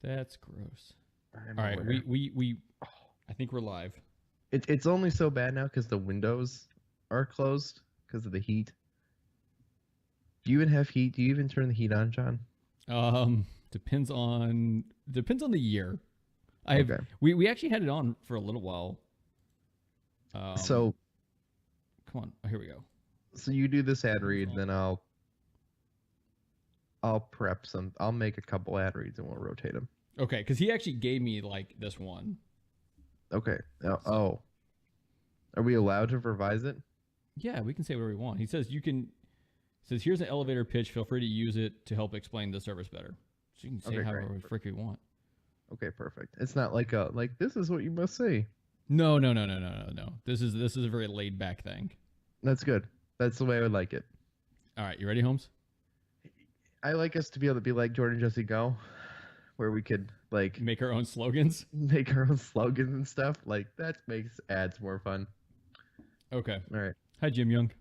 That's gross. I'm All right, aware. I think we're live. It's only so bad now because the windows are closed because of the heat. Do you even have heat? Do you even turn the heat on, John? Depends on the year. Okay. We actually had it on for a little while. So come on, here we go. So you do this ad read, then I'll prep some. I'll make a couple ad reads and we'll rotate them. Okay, because he actually gave me like this one. Okay. Oh. Are we allowed to revise it? Yeah, we can say whatever we want. He says you can. Says here's an elevator pitch. Feel free to use it to help explain the service better. So you can say however frick you want. Okay, perfect. It's not like this is what you must say. No. This is a very laid back thing. That's good. That's the way I would like it. All right, you ready, Holmes? I like us to be able to be like Jordan Jesse Go, where we could like make our own slogans. Make our own slogans and stuff. Like that makes ads more fun. Okay. All right. Hi, Jim Young.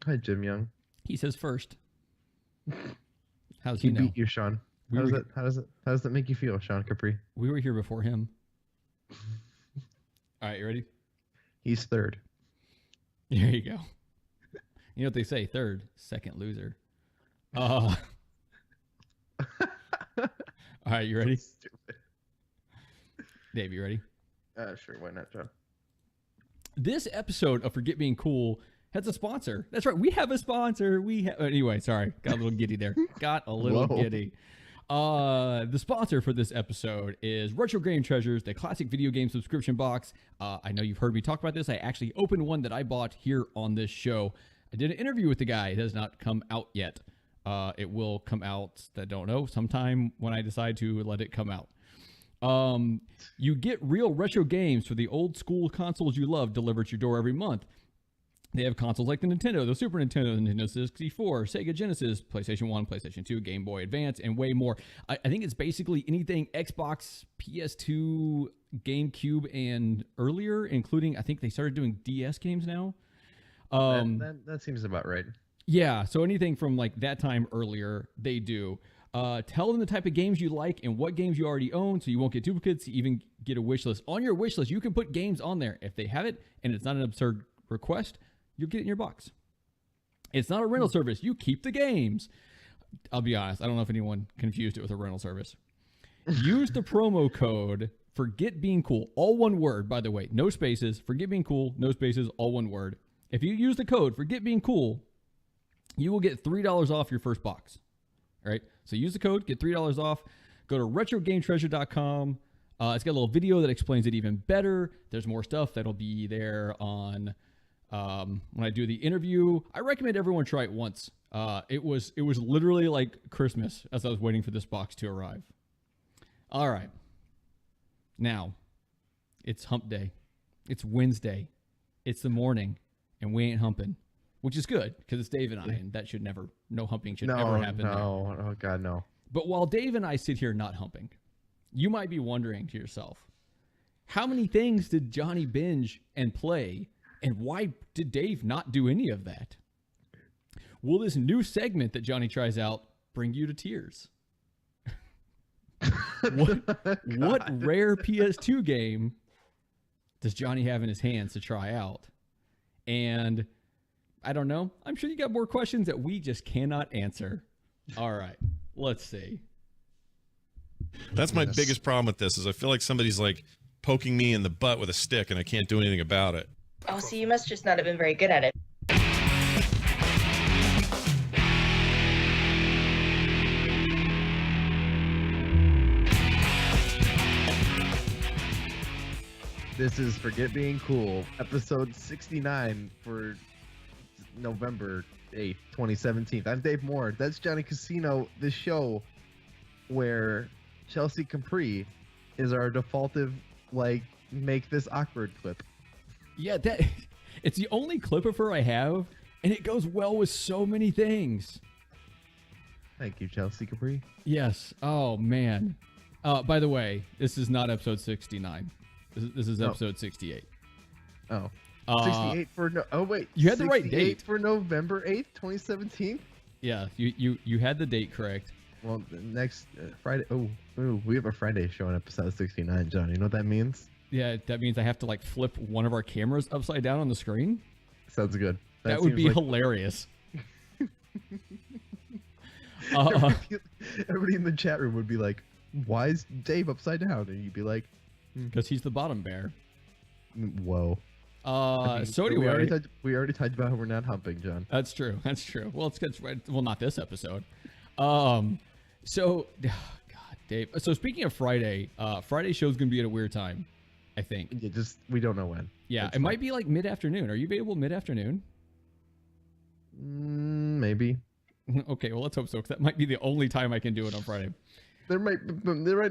Hi, Jim Young. He says first. How's he know? Beat you, Sean. How does that make you feel, Sean Capri? We were here before him. All right, you ready? He's third. There you go. You know what they say? Third, second loser. All right, you ready? So stupid. Dave, you ready? Sure. Why not, John? This episode of Forget Being Cool has a sponsor. That's right. We have a sponsor. Anyway, sorry. Got a little giddy there. Giddy. The sponsor for this episode is Retro Game Treasures, the classic video game subscription box. I know you've heard me talk about this. I actually opened one that I bought here on this show. I did an interview with the guy. It has not come out yet. It will come out, I don't know, sometime when I decide to let it come out. You get real retro games for the old school consoles you love delivered to your door every month. They have consoles like the Nintendo, the Super Nintendo, the Nintendo 64, Sega Genesis, PlayStation 1, PlayStation 2, Game Boy Advance, and way more. I think it's basically anything Xbox, PS2, GameCube, and earlier, including, I think they started doing DS games now. That seems about right. Yeah, so anything from like that time earlier, they do. Tell them the type of games you like and what games you already own so you won't get duplicates. You even get a wish list. On your wish list, you can put games on there. If they have it and it's not an absurd request, you'll get it in your box. It's not a rental service. You keep the games. I'll be honest. I don't know if anyone confused it with a rental service. Use the promo code FORGETBEINGCOOL. All one word, by the way. No spaces. Forget Being Cool. No spaces. All one word. If you use the code FORGETBEINGCOOL, you will get $3 off your first box. All right? So use the code. Get $3 off. Go to RetroGameTreasure.com. It's got a little video that explains it even better. There's more stuff that'll be there on... when I do the interview. I recommend everyone try it once. It was literally like Christmas as I was waiting for this box to arrive. All right. Now, it's hump day. It's Wednesday. It's the morning, and we ain't humping, which is good because it's Dave and I, and that should never, no humping should ever happen. No, oh God, no. But while Dave and I sit here not humping, you might be wondering to yourself, how many things did Jonny binge and play? And why did Dave not do any of that? Will this new segment that Jonny tries out bring you to tears? What rare PS2 game does Jonny have in his hands to try out? And I don't know. I'm sure you got more questions that we just cannot answer. All right, let's see. That's my biggest problem with this is I feel like somebody's like poking me in the butt with a stick and I can't do anything about it. Oh, so you must just not have been very good at it. This is Forget Being Cool, episode 69 for November 8th, 2017. I'm Dave Moore. That's Johnny Casino, the show where Chelsea Capri is our defaultive, like, make this awkward clip. Yeah, it's the only clip of her I have, and it goes well with so many things. Thank you, Chelsea Capri. Yes. Oh, man. By the way, this is not episode 69. This is episode 68. Oh. 68 for no. Oh, wait. You had the right date. For November 8th, 2017? Yeah, you had the date correct. Well, next Friday. Oh, we have a Friday show on episode 69, John. You know what that means? Yeah, that means I have to like flip one of our cameras upside down on the screen. Sounds good. That would seems be like- hilarious. Everybody in the chat room would be like, "Why is Dave upside down?" And you'd be like, Because he's the bottom bear. "Whoa." So we anyway, already talked about how we're not humping, John. that's true. That's true. Well, it's good. Well, not this episode. So, God, Dave. So speaking of Friday, Friday show's gonna be at a weird time, I think. Yeah, just we don't know when. Yeah, That's it might fine. be like mid-afternoon. Are you available mid-afternoon? Maybe Okay, well, let's hope so, because that might be the only time I can do it on Friday. there might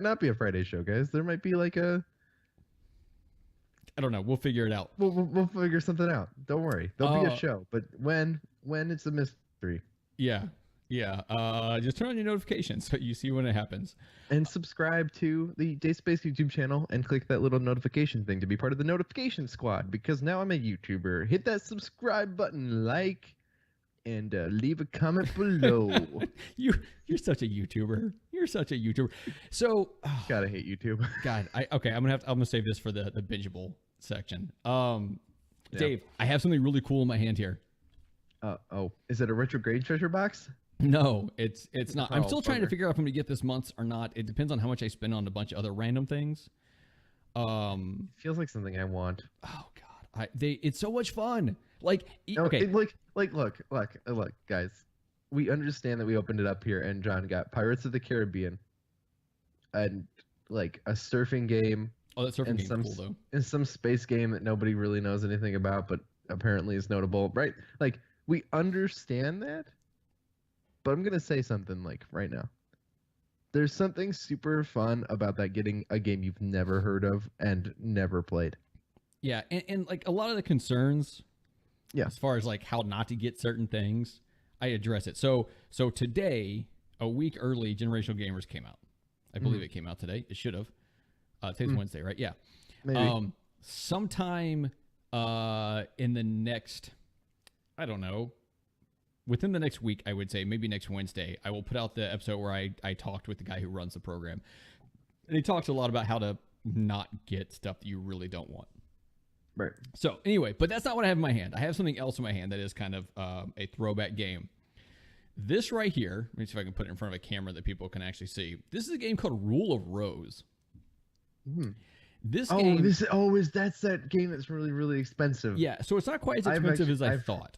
not be a Friday show, guys. There might be like a. I don't know. We'll figure it out. We'll figure something out. Don't worry. There'll be a Uh, show, but when it's a mystery. Yeah. Just turn on your notifications so you see when it happens. And subscribe to the Dayspace YouTube channel and click that little notification thing to be part of the notification squad, because now I'm a YouTuber. Hit that subscribe button, like, and leave a comment below. You're such a YouTuber. You're such a YouTuber. So, Gotta hate YouTube. God, I'm gonna save this for the bingeable section. Dave, I have something really cool in my hand here. Is it a retrograde treasure box? No, it's not. I'm Oh, still trying to bugger. figure out if I'm gonna get this month's or not. It depends on how much I spend on a bunch of other random things. Feels like something I want. Oh God, it's so much fun. Like, No, okay, look, guys. We understand that we opened it up here, and John got Pirates of the Caribbean, and like a surfing game, oh, that surfing and game's some cool though. and some space game that nobody really knows anything about, but apparently is notable, right? Like, we understand that, but I'm gonna say something like right now. There's something super fun about that, getting a game you've never heard of and never played. Yeah, and like a lot of the concerns, Yeah. as far as like how not to get certain things, I address it. So today, a week early, Generational Gamers came out. I believe it came out today. It should have. Today's Wednesday, right? Yeah. Maybe. Sometime in the next, I don't know, within the next week, I would say, maybe next Wednesday, I will put out the episode where I talked with the guy who runs the program. And he talks a lot about how to not get stuff that you really don't want. Right. So anyway, but that's not what I have in my hand. I have something else in my hand that is kind of a throwback game. This right here, let me see if I can put it in front of a camera that people can actually see. This is a game called Rule of Rose. This game, That's that game that's really, really expensive. yeah. So it's not quite as I've expensive actually- as I I've- thought,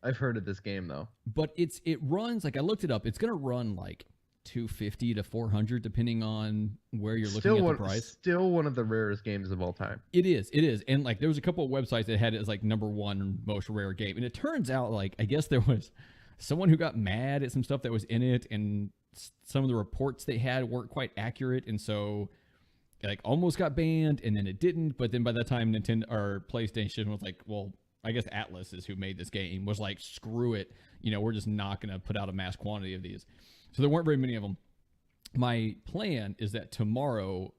I've heard of this game though. but it runs like I looked it up. It's gonna run like $250 to $400 depending on where you're looking at the price. Still one of the rarest games of all time. It is, and like there was a couple of websites that had it as like #1 most rare game, and it turns out like I guess there was someone who got mad at some stuff that was in it, and some of the reports they had weren't quite accurate, and so it like almost got banned, and then it didn't. But then by that time, Nintendo or PlayStation was like, well, I guess Atlas is who made this game, was like, screw it, we're just not gonna put out a mass quantity of these. So there weren't very many of them. My plan is that tomorrow,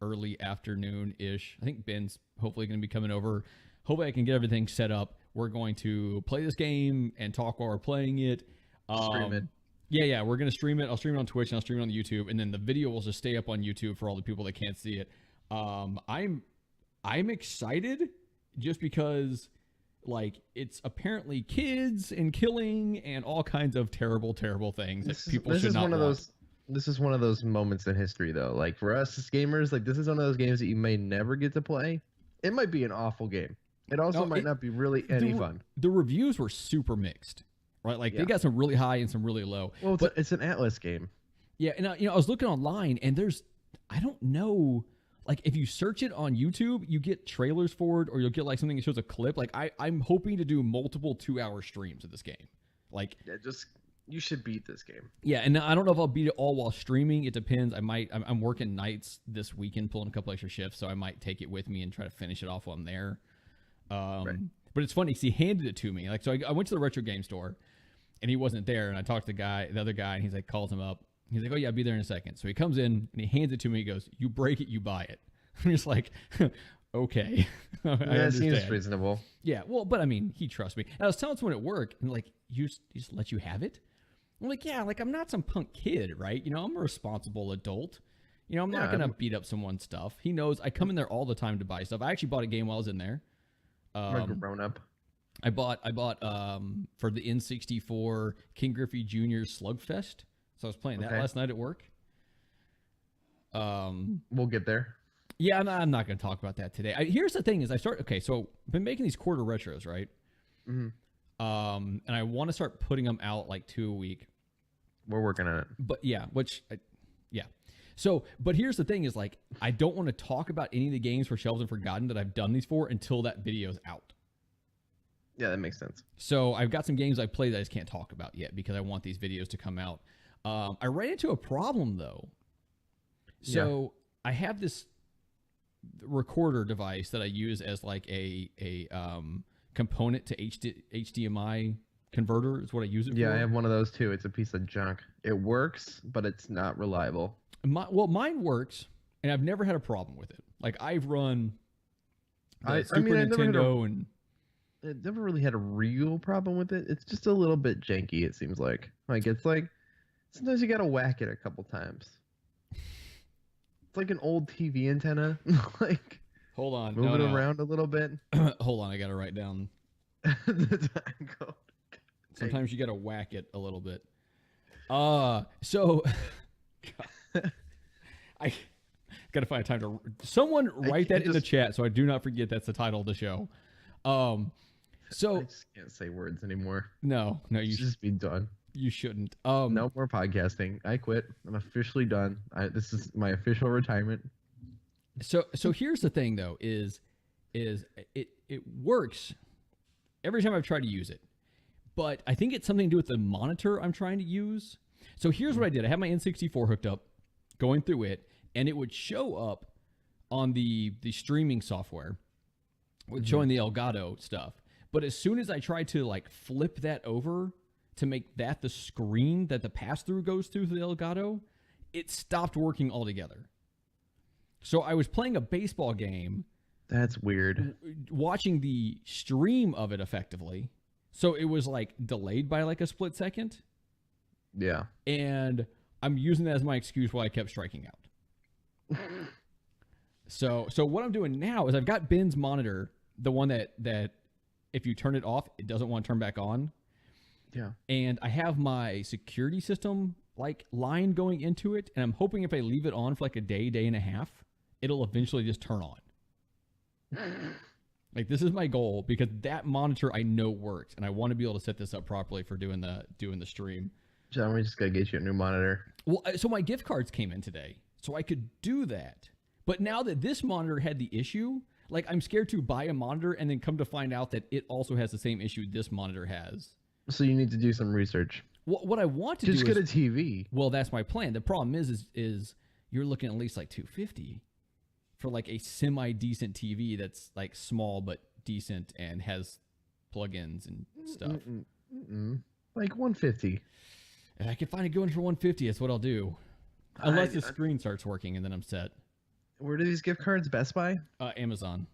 early afternoon-ish, I think Ben's hopefully going to be coming over. Hopefully I can get everything set up. We're going to play this game and talk while we're playing it. Stream it. Yeah, we're going to stream it. I'll stream it on Twitch and I'll stream it on YouTube. And then the video will just stay up on YouTube for all the people that can't see it. I'm excited just because like it's apparently kids and killing and all kinds of terrible things that people should not want. This is one of those moments in history though. Like for us as gamers, like this is one of those games that you may never get to play. It might be an awful game. It also might not be really any fun. The reviews were super mixed, right? Like they got some really high and some really low. Well, it's an Atlas game. Yeah, and I was looking online and I don't know, like if you search it on YouTube, you get trailers for it, or you'll get like something that shows a clip. Like I'm hoping to do multiple 2-hour streams of this game. Like you should beat this game. Yeah, and I don't know if I'll beat it all while streaming. It depends. I'm working nights this weekend, pulling a couple extra shifts, so I might take it with me and try to finish it off while I'm there. Right. But it's funny, because he handed it to me. Like, so I went to the retro game store, and he wasn't there, and I talked to the other guy, and he's like, calls him up. He's like, oh yeah, I'll be there in a second. So he comes in, and he hands it to me. He goes, you break it, you buy it. I'm just like, okay. That seems reasonable. Yeah, well, but I mean, he trusts me. And I was telling someone at work, and like, you just let you have it? I'm like, yeah, like I'm not some punk kid, right? I'm a responsible adult. I'm not going to beat up someone's stuff. He knows I come in there all the time to buy stuff. I actually bought a game while I was in there. I'm a grown up. I bought for the N64 King Griffey Jr. Slugfest. So I was playing that last night at work. We'll get there. Yeah, I'm not going to talk about that today. Here's the thing: is so I've been making these quarter retros, right? Mm-hmm. And I want to start putting them out like 2 a week. We're working on it. But yeah, So, but here's the thing: is like I don't want to talk about any of the games for Shelves and Forgotten that I've done these for until that video's out. Yeah, that makes sense. So I've got some games I played that I just can't talk about yet because I want these videos to come out. I ran into a problem though. So I have this recorder device that I use as like a component to HDMI converter is what I use it for. Yeah, I have one of those too. It's a piece of junk. It works, but it's not reliable. Mine works, and I've never had a problem with it. Like I've run Nintendo and I never really had a real problem with it. It's just a little bit janky, it seems like. It's like sometimes you gotta whack it a couple times. It's like an old TV antenna. Hold on. Move it around a little bit. Hold on, I gotta write down the time code. Sometimes you gotta whack it a little bit. So I gotta find a time to someone write that in the chat so I do not forget that's the title of the show. So I just can't say words anymore. No, you should just be done. You shouldn't. No more podcasting. I quit. I'm officially done. This is my official retirement. So here's the thing though, is it works every time I've tried to use it. But I think it's something to do with the monitor I'm trying to use. So here's what I did. I had my N64 hooked up, going through it, and it would show up on the streaming software with showing the Elgato stuff. But as soon as I tried to like flip that over to make that the screen that the pass-through goes through the Elgato, it stopped working altogether. So I was playing a baseball game. That's weird. Watching the stream of it effectively. So it was like delayed by like a split second. Yeah. And I'm using that as my excuse while I kept striking out. So what I'm doing now is I've got Ben's monitor, the one that if you turn it off, it doesn't want to turn back on. Yeah. And I have my security system like line going into it, and I'm hoping if I leave it on for like a day and a half, it'll eventually just turn on. Like this is my goal because that monitor I know works, and I want to be able to set this up properly for doing the stream. John, we just gotta get you a new monitor. Well, so my gift cards came in today, so I could do that. But now that this monitor had the issue, like I'm scared to buy a monitor and then come to find out that it also has the same issue this monitor has. So you need to do some research. What I want to do just get a TV. Well, that's my plan. The problem is you're looking at least like $250 for like a semi-decent TV that's like small but decent and has plugins and stuff. Like $150. If I can find a good one for $150, that's what I'll do. Unless the screen starts working and then I'm set. Where do these gift cards? Best Buy? Amazon.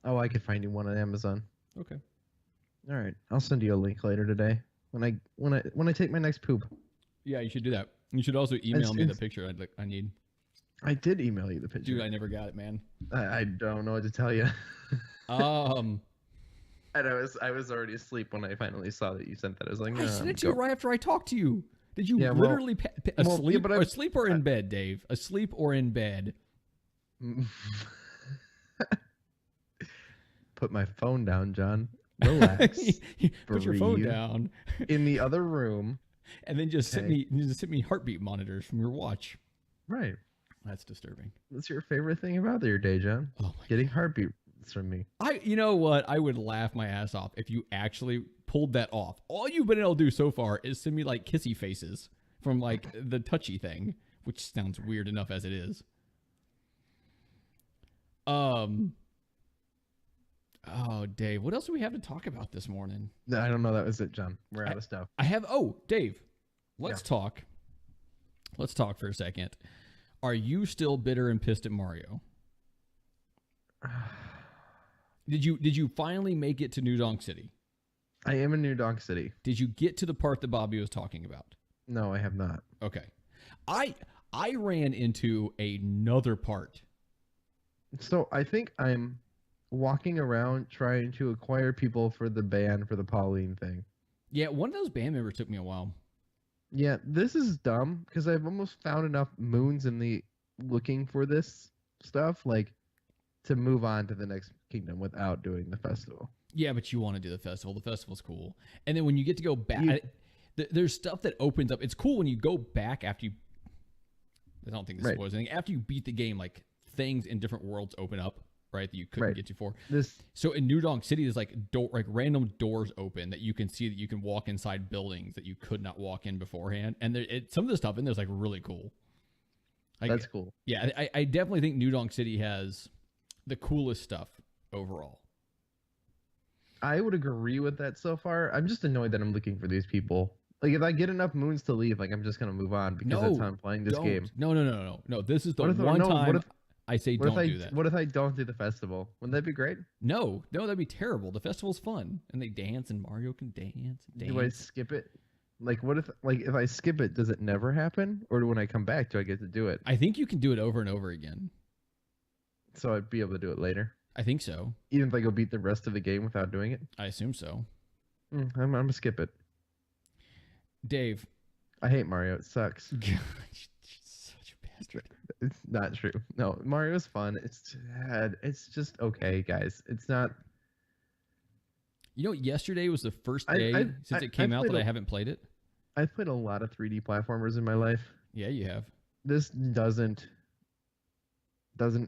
Oh, I could find you one on Amazon. Okay. All right, I'll send you a link later today when I take my next poop. Yeah, you should do that. You should also email me the picture I need. I did email you the picture. Dude, I never got it, man. I don't know what to tell you. And I was already asleep when I finally saw that you sent that. I was like, I sent it to you right after I talked to you. Did you literally asleep? Yeah, asleep or in bed, Dave? Asleep or in bed? Put my phone down, John. Relax. Put your phone down in the other room, and then just send me heartbeat monitors from your watch. Right. That's disturbing. What's your favorite thing about your day, John? Oh my Getting heartbeats from me. You know what? I would laugh my ass off if you actually pulled that off. All you've been able to do so far is send me like kissy faces from like the touchy thing, which sounds weird enough as it is. Oh, Dave, what else do we have to talk about this morning? No, I don't know. That was it, John. We're out of stuff. Dave, let's talk. Let's talk for a second. Are you still bitter and pissed at Mario? Did you finally make it to New Donk City? I am in New Donk City. Did you get to the part that Bobby was talking about? No, I have not. Okay. I ran into another part. So I think I'm walking around trying to acquire people for the band for the Pauline thing. Yeah, one of those band members took me a while. Yeah, this is dumb because I've almost found enough moons in the looking for this stuff, like, to move on to the next kingdom without doing the festival. Yeah, but you want to do the festival. The festival's cool. And then when you get to go back, there's stuff that opens up. It's cool when you go back after you. I don't think this spoils anything. After you beat the game, like things in different worlds open up, right? That you couldn't get to before. So in New Donk City, there's like random doors open that you can see that you can walk inside buildings that you could not walk in beforehand. And some of the stuff in there's like really cool. Like, that's cool. Yeah, I definitely think New Donk City has the coolest stuff overall. I would agree with that so far. I'm just annoyed that I'm looking for these people. Like, if I get enough moons to leave, like, I'm just gonna move on because that's how I'm playing this game. No. This is the one time I say don't do that. What if I don't do the festival? Wouldn't that be great? No, that'd be terrible. The festival's fun, and they dance, and Mario can dance. Do I skip it? Like, what if, like, if I skip it, does it never happen? Or when I come back, do I get to do it? I think you can do it over and over again. So I'd be able to do it later? I think so. Even if I go beat the rest of the game without doing it? I assume so. I'm going to skip it. Dave. I hate Mario. It sucks. God, you're such a bastard. It's not true. No, Mario's fun. It's just okay, guys. It's not... You know, yesterday was the first day since it came out that I haven't played it. I've played a lot of 3D platformers in my life. Yeah, you have. This doesn't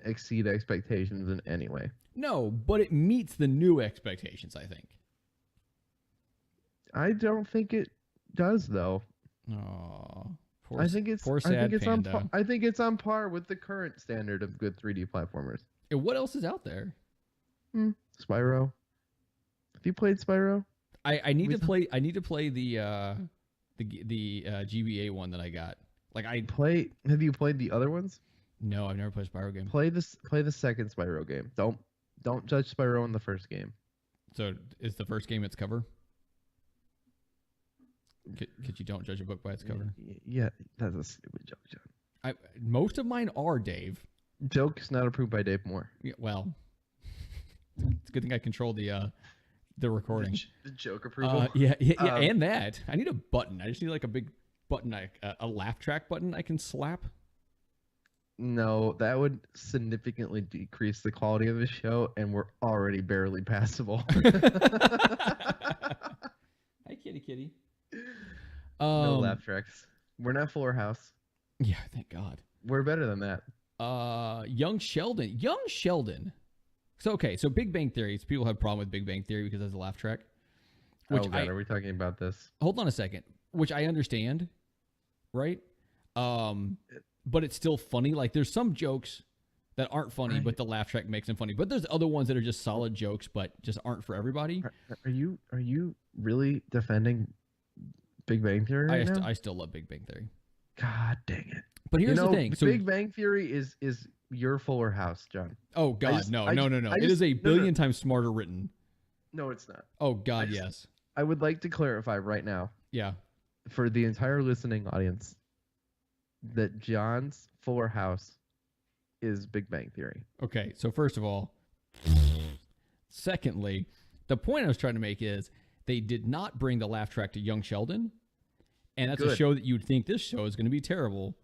exceed expectations in any way. No, but it meets the new expectations, I think. I don't think it does, though. Oh, I think it's Panda. I think it's on par with the current standard of good 3D platformers. And what else is out there? Spyro. Have you played Spyro? I need to play the GBA one that I got. Like Have you played the other ones? No, I've never played a Spyro game. Play the second Spyro game. Don't judge Spyro in the first game. So is the first game its cover? Because you don't judge a book by its cover. Yeah, that's a stupid joke, John. Most of mine are, Dave. Joke's not approved by Dave Moore. Yeah, well, it's a good thing I control the recording. The joke approval. Yeah, and that. I need a button. I just need like a big button, a laugh track button I can slap. No, that would significantly decrease the quality of the show, and we're already barely passable. Hi, kitty. No laugh tracks. We're not Fuller House. Yeah, thank God. We're better than that. Young Sheldon. So Big Bang Theory. So people have a problem with Big Bang Theory because there's a laugh track. Are we talking about this? Hold on a second. Which I understand, right? But it's still funny. Like, there's some jokes that aren't funny, but the laugh track makes them funny. But there's other ones that are just solid jokes, but just aren't for everybody. Are you really defending Big Bang Theory right now? I still love Big Bang Theory. God dang it! But here's the thing. So Big Bang Theory is your Fuller House, John. Oh God, no. It is a billion times smarter written. No, it's not. Oh God, yes. I would like to clarify right now. Yeah. For the entire listening audience, that John's Fuller House is Big Bang Theory. Okay, so first of all, secondly, the point I was trying to make is they did not bring the laugh track to Young Sheldon, and that's a show that you'd think this show is going to be terrible.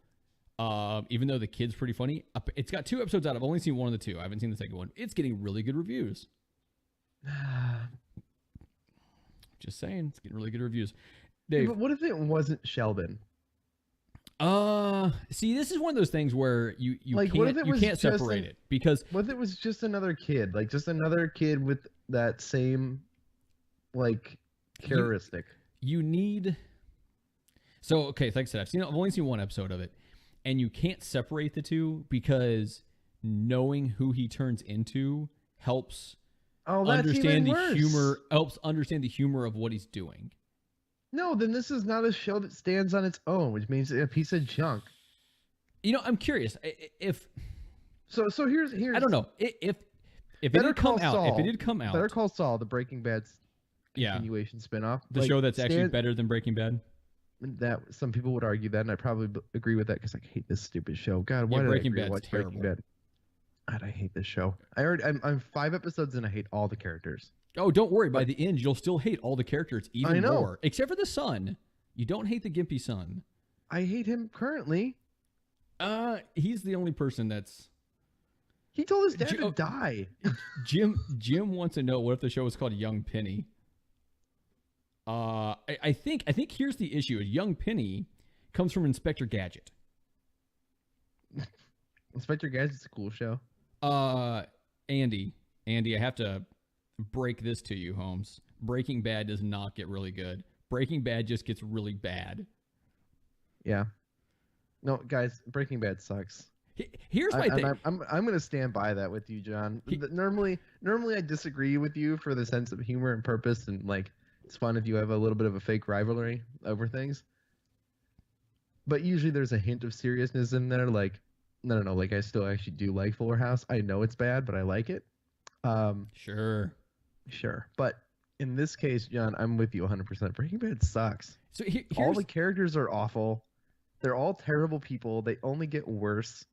Even though the kid's pretty funny. It's got 2 episodes out. I've only seen one of the 2. I haven't seen the second one. It's getting really good reviews. Just saying, it's getting really good reviews. Dave, but what if it wasn't Sheldon? See, this is one of those things where you like, can't separate it because what if it was just another kid, like just another kid with that same like characteristic? You need. So like I said, I've only seen one episode of it, and you can't separate the two because knowing who he turns into helps understand the humor. Helps understand the humor of what he's doing. No, then this is not a show that stands on its own, which means a piece of junk. You know, I'm curious if. So here's. I don't know if it did come out. If it did come out, Better Call Saul, the Breaking Bad continuation spinoff, the show that's actually better than Breaking Bad. that some people would argue that, and I probably agree with that because I hate this stupid show. God, why did I Breaking agree to Bad's watch terrible. Breaking Bad? God, I hate this show. I'm 5 episodes and I hate all the characters. Oh, don't worry. By the end, you'll still hate all the characters even I know. more, except for the son. You don't hate the gimpy son. I hate him currently. He's the only person that's. He told his dad to die. Jim wants to know what if the show was called Young Penny. I think here's the issue: is Young Penny comes from Inspector Gadget. Inspector Gadget's a cool show. Andy, I have to break this to you, Holmes. Breaking Bad does not get really good. Breaking Bad just gets really bad. Yeah. No, guys, Breaking Bad sucks. Here's my thing. I'm going to stand by that with you, John. Normally I disagree with you for the sense of humor and purpose, and like it's fun if you have a little bit of a fake rivalry over things. But usually there's a hint of seriousness in there. Like, no, like I still actually do like Fuller House. I know it's bad, but I like it. Sure. But in this case, John, I'm with you 100%. Breaking Bad sucks. So all the characters are awful. They're all terrible people. They only get worse.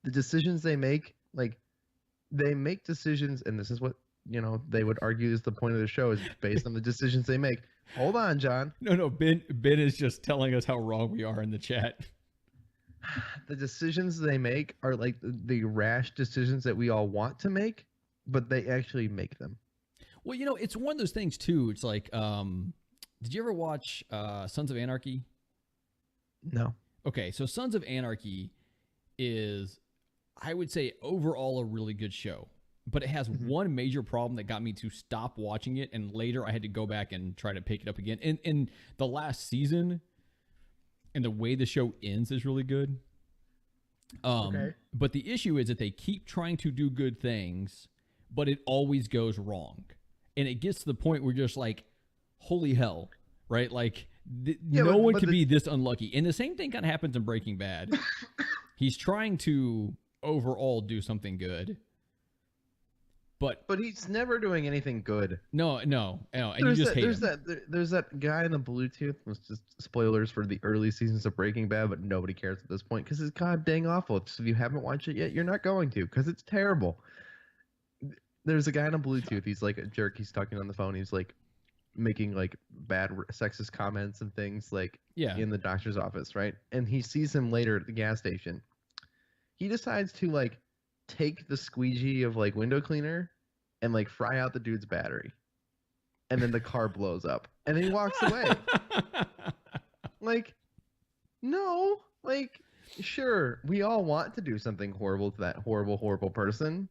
The decisions they make, like, they make decisions, and this is what, they would argue is the point of the show, is based on the decisions they make. Hold on, John. No, Ben is just telling us how wrong we are in the chat. The decisions they make are like the rash decisions that we all want to make, but they actually make them. Well, it's one of those things, too. It's like, did you ever watch Sons of Anarchy? No. Okay, so Sons of Anarchy is, I would say, overall a really good show. But it has one major problem that got me to stop watching it, and later I had to go back and try to pick it up again. In the last season, and the way the show ends is really good. Okay. But the issue is that they keep trying to do good things, but it always goes wrong. And it gets to the point where you're just like, holy hell, right? Like, no one can be this unlucky. And the same thing kind of happens in Breaking Bad. He's trying to overall do something good. But he's never doing anything good. No, and you just hate him. There's that guy in the Bluetooth. It's just spoilers for the early seasons of Breaking Bad, but nobody cares at this point because it's god dang awful. If you haven't watched it yet, you're not going to because it's terrible. There's a guy on a Bluetooth. He's like a jerk. He's talking on the phone. He's like making like bad sexist comments and things like in the doctor's office, right? And he sees him later at the gas station. He decides to like take the squeegee of like window cleaner and like fry out the dude's battery, and then the car blows up and then he walks away. Like, no, like, sure, we all want to do something horrible to that horrible person,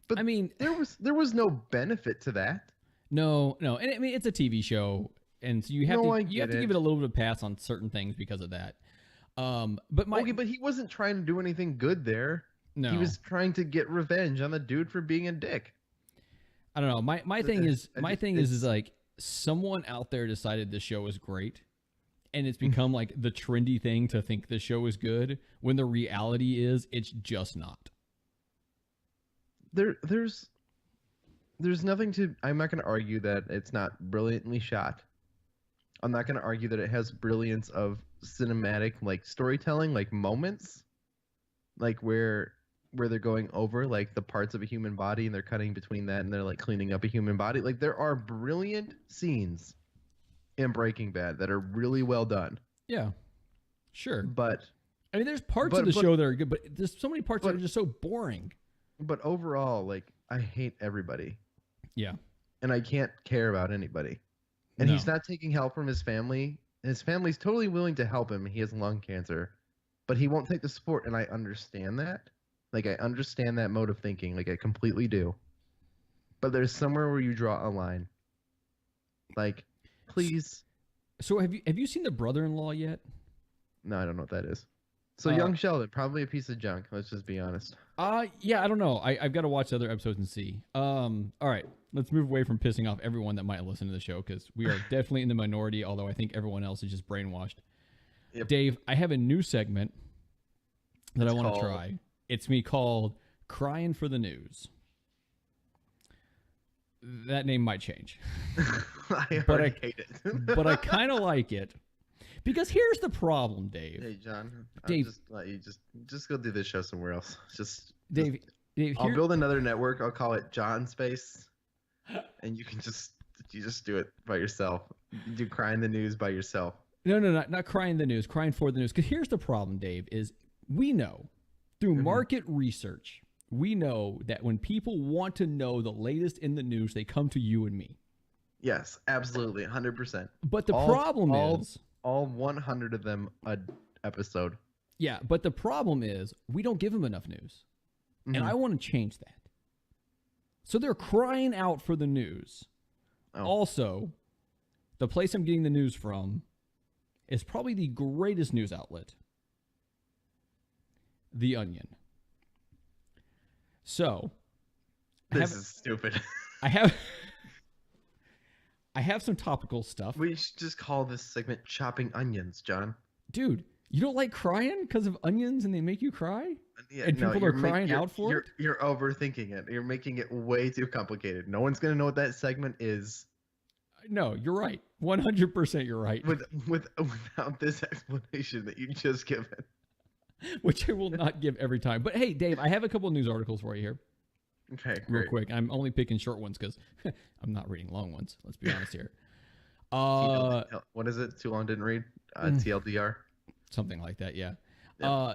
but I mean there was no benefit to that. No, and I mean it's a TV show, and so you have to give it a little bit of pass on certain things because of that. But he wasn't trying to do anything good there. No. He was trying to get revenge on the dude for being a dick. I don't know. My thing is like someone out there decided this show is great, and it's become like the trendy thing to think the show is good when the reality is it's just not. There's nothing to. I'm not going to argue that it's not brilliantly shot. I'm not going to argue that it has brilliance of cinematic like storytelling, like moments, like where they're going over like the parts of a human body and they're cutting between that and they're like cleaning up a human body. Like there are brilliant scenes in Breaking Bad that are really well done. Yeah, sure. But I mean, there's parts of the show that are good, but there's so many parts that are just so boring. But overall, like I hate everybody. Yeah. And I can't care about anybody. And he's not taking help from his family. His family's totally willing to help him. He has lung cancer, but he won't take the support. And I understand that. Like, I understand that mode of thinking. Like, I completely do. But there's somewhere where you draw a line. Like, please. So have you seen The Brother-in-Law yet? No, I don't know what that is. So Young Sheldon, probably a piece of junk. Let's just be honest. Yeah, I don't know. I've got to watch the other episodes and see. All right, let's move away from pissing off everyone that might listen to the show because we are definitely in the minority, although I think everyone else is just brainwashed. Yep. Dave, I have a new segment that I want to try. It's me called Crying for the News. That name might change. I hate it. But I kind of like it. Because here's the problem, Dave. Hey, John. Dave, I'll just let you just go do this show somewhere else. Dave, I'll build another network. I'll call it John Space, and you just do it by yourself. You do Crying the News by yourself. No, not crying the news, crying for the news. Because here's the problem, Dave, is we know through market research, we know that when people want to know the latest in the news, they come to you and me. Yes, absolutely, 100%. But the problem is all 100 of them a episode. Yeah, but the problem is we don't give them enough news. And I want to change that. So they're crying out for the news. Oh. Also, the place I'm getting the news from is probably the greatest news outlet, The Onion. So, this is stupid. I have some topical stuff. We should just call this segment Chopping Onions, John. Dude, you don't like crying because of onions and they make you cry? Yeah, and people are crying out for it? You're overthinking it. You're making it way too complicated. No one's going to know what that segment is. No, you're right. 100% you're right. Without this explanation that you just given. Which I will not give every time. But hey, Dave, I have a couple of news articles for you here. Okay, real quick. I'm only picking short ones because I'm not reading long ones. Let's be honest here. What is it? Too long didn't read? TLDR? Something like that, yeah.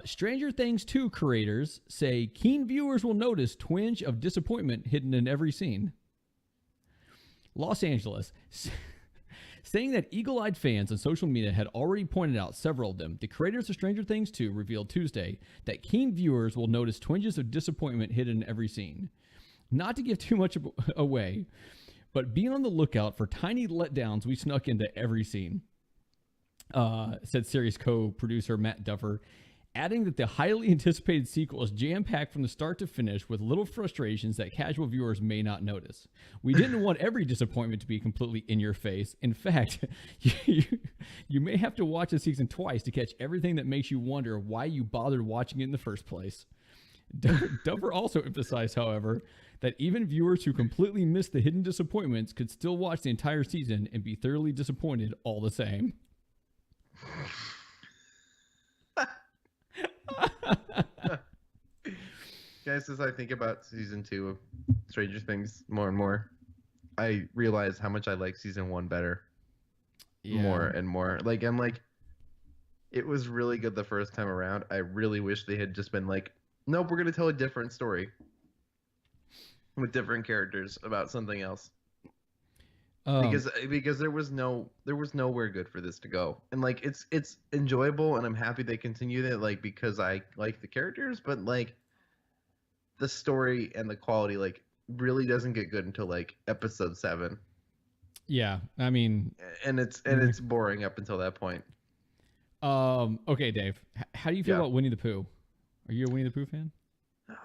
Stranger Things 2 creators say keen viewers will notice twinge of disappointment hidden in every scene. Los Angeles, saying that eagle-eyed fans on social media had already pointed out several of them. The creators of Stranger Things 2 revealed Tuesday that keen viewers will notice twinges of disappointment hidden in every scene. Not to give too much away, but be on the lookout for tiny letdowns we snuck into every scene, said series co-producer Matt Duffer, adding that the highly anticipated sequel is jam-packed from the start to finish with little frustrations that casual viewers may not notice. We didn't want every disappointment to be completely in your face. In fact, you may have to watch the season twice to catch everything that makes you wonder why you bothered watching it in the first place. Duffer also emphasized, however, that even viewers who completely missed the hidden disappointments could still watch the entire season and be thoroughly disappointed all the same. Guys, as I think about season 2 of Stranger Things more and more, I realize how much I like season 1 better. Yeah. More and more. I'm like, it was really good the first time around. I really wish they had just been like, nope, we're going to tell a different story with different characters about something else. Because there was nowhere good for this to go, and it's enjoyable, and I'm happy they continued it, because I like the characters, but the story and the quality really doesn't get good until episode 7. Yeah, I mean, and it's boring up until that point. Okay, Dave, how do you feel about Winnie the Pooh? Are you a Winnie the Pooh fan?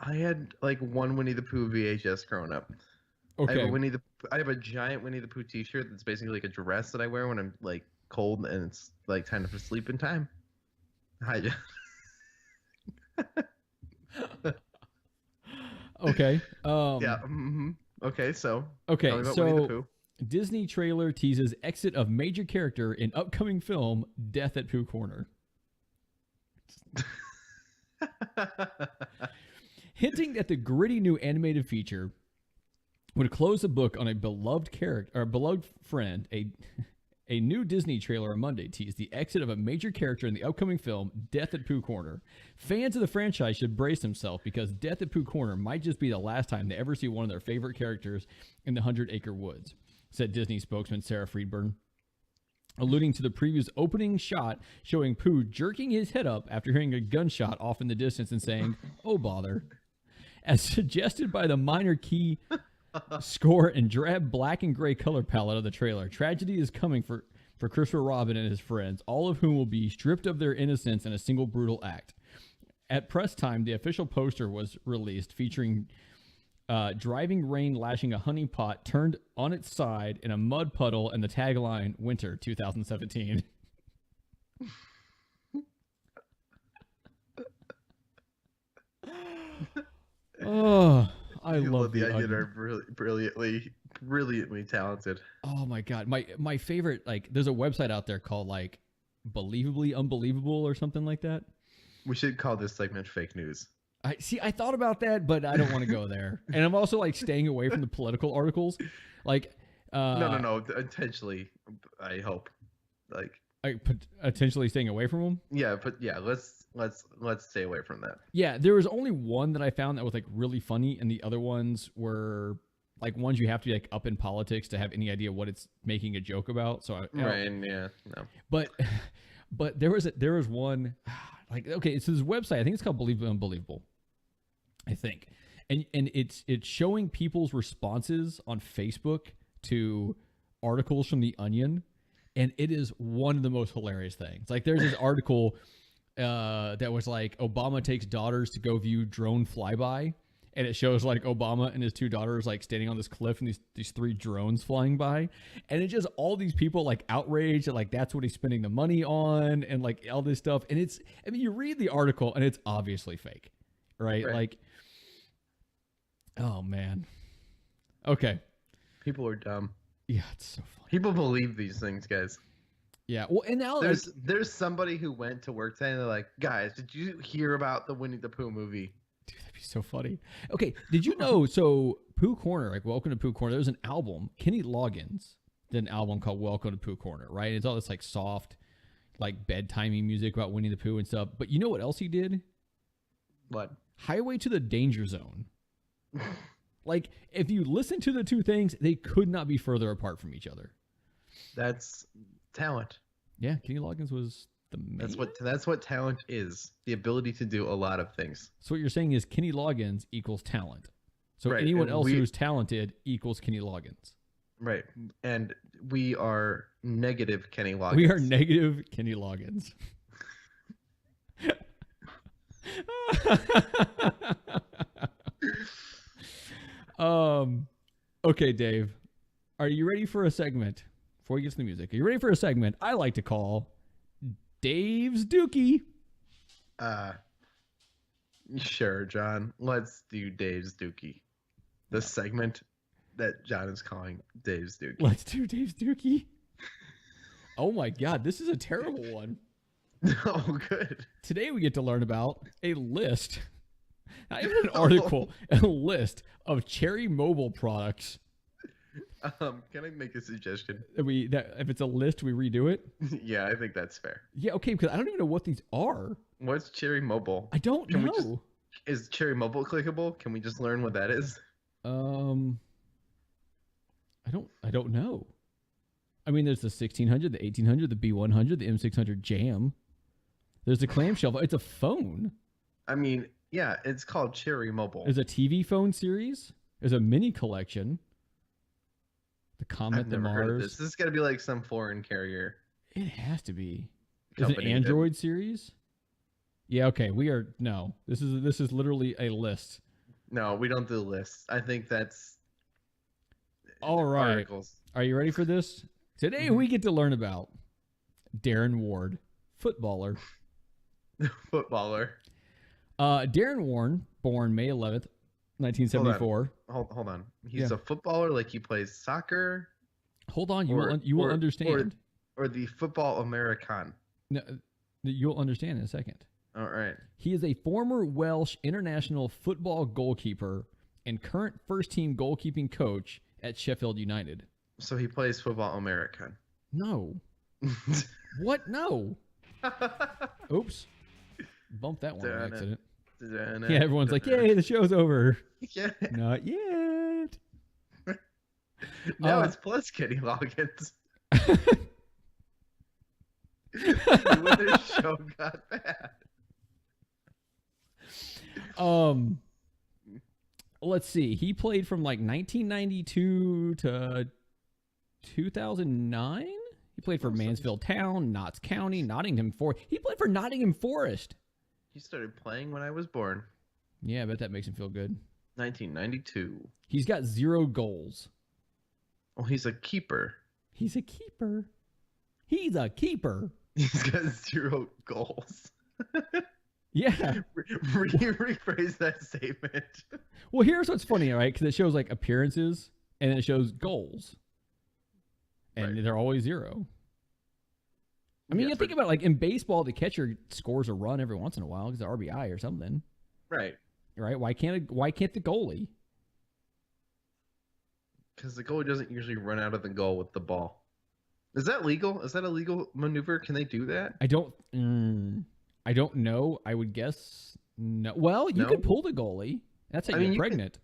I had one Winnie the Pooh VHS growing up. Okay. I have a giant Winnie the Pooh T-shirt that's basically a dress that I wear when I'm cold and it's time for sleeping time. Hi. Okay. Yeah. Mm-hmm. Okay. So. Disney trailer teases exit of major character in upcoming film Death at Pooh Corner. Hinting that the gritty new animated feature would close the book on a beloved character or beloved friend. A new Disney trailer on Monday teased the exit of a major character in the upcoming film Death at Pooh Corner. Fans of the franchise should brace themselves because Death at Pooh Corner might just be the last time they ever see one of their favorite characters in the 100-Acre Woods, said Disney spokesman Sarah Friedberg, alluding to the previous opening shot showing Pooh jerking his head up after hearing a gunshot off in the distance and saying, "Oh, bother." As suggested by the minor key score and drab black and gray color palette of the trailer, tragedy is coming for Christopher Robin and his friends, all of whom will be stripped of their innocence in a single brutal act. At press time, the official poster was released featuring driving rain lashing a honey pot turned on its side in a mud puddle and the tagline, Winter 2017. Oh, I love the Onion. Are brilliantly talented. Oh my god, my favorite, there's a website out there called believably unbelievable or something like that. We should call this segment fake news. I thought about that, but I don't want to go there. And I'm also like staying away from the political articles. Like, No. Intentionally, I hope. Like, potentially staying away from them. yeah, but yeah, let's stay away from that. Yeah, there was only one that I found that was like really funny, and the other ones were like ones you have to be like up in politics to have any idea what it's making a joke about. So Right, yeah, no. But there was one like, okay, it's this website. I think it's called Believably Unbelievable, I think, and it's showing people's responses on Facebook to articles from The Onion, and it is one of the most hilarious things. Like, there's this article that was like, Obama takes daughters to go view drone flyby, and it shows like Obama and his two daughters like standing on this cliff and these three drones flying by, and it's just all these people like outraged that like that's what he's spending the money on and like all this stuff. And it's, I mean, you read the article and it's obviously fake, right? Like, oh man. Okay. People are dumb. Yeah, it's so funny. People believe these things, guys. Yeah. Well, and now there's somebody who went to work today and they're like, guys, did you hear about the Winnie the Pooh movie? Dude, that'd be so funny. Okay, did you know, so Pooh Corner, like Welcome to Pooh Corner, there was an album, Kenny Loggins did an album called Welcome to Pooh Corner, right? And it's all this like soft, like bedtimey music about Winnie the Pooh and stuff. But you know what else he did? What? Highway to the Danger Zone. Like, if you listen to the two things, they could not be further apart from each other. That's talent. Yeah, Kenny Loggins was the man. That's what talent is. The ability to do a lot of things. So what you're saying is Kenny Loggins equals talent. So right. anyone else who's talented equals Kenny Loggins. Right. And we are negative Kenny Loggins. We are negative Kenny Loggins. Okay, Dave. Are you ready for a segment? Before we get to the music, are you ready for a segment I like to call Dave's Dookie? Sure, John. Let's do Dave's Dookie. The segment that John is calling Dave's Dookie. Let's do Dave's Dookie. Oh my God, this is a terrible one. Oh, good. Today we get to learn about a list, not even an article, a list of Cherry Mobile products. Can I make a suggestion? If it's a list, we redo it? Yeah, I think that's fair. Yeah, okay, because I don't even know what these are. What's Cherry Mobile? I don't know. Is Cherry Mobile clickable? Can we just learn what that is? I don't know. I mean, there's the 1600, the 1800, the B100, the M600 Jam. There's a clamshell. It's a phone. I mean, yeah, it's called Cherry Mobile. There's a TV phone series. There's a mini collection. The Comet, I've the never heard of Mars. this is got to be like some foreign carrier. It has to be. Is it an Android series? Yeah, okay. This is literally a list. No, we don't do lists. I think that's all right. Articles. Are you ready for this? Today we get to learn about Darren Ward, footballer. Footballer. Darren Ward, born May 11th, 1974. Hold on. He's a footballer, like he plays soccer. Hold on, you will understand. Or the football American. No, you'll understand in a second. All right. He is a former Welsh international football goalkeeper and current first-team goalkeeping coach at Sheffield United. So he plays football American. No. What? No. Oops. Bumped that one on accident. Yeah, everyone's like, yay, the show's over. Yeah. Not yet. No, it's plus Kenny Loggins. When the show got bad. Let's see. He played from like 1992 to 2009. He played for Mansfield Town, Notts County, Nottingham Forest. He played for Nottingham Forest. He started playing when I was born. Yeah, I bet that makes him feel good. 1992. He's got 0 goals. Oh, he's a keeper. He's a keeper. He's a keeper. He's got 0 goals. Yeah. Rephrase that statement. Well, here's what's funny, right? Because it shows like appearances and it shows goals. And they're always 0. I mean, Yeah, you think about it, like in baseball, the catcher scores a run every once in a while because of RBI or something, right. right? Why can't the goalie? Because the goalie doesn't usually run out of the goal with the ball. Is that legal? Is that a legal maneuver? Can they do that? I don't know. I would guess no. Well, you No? could pull the goalie. That's how I you mean, get you can- pregnant.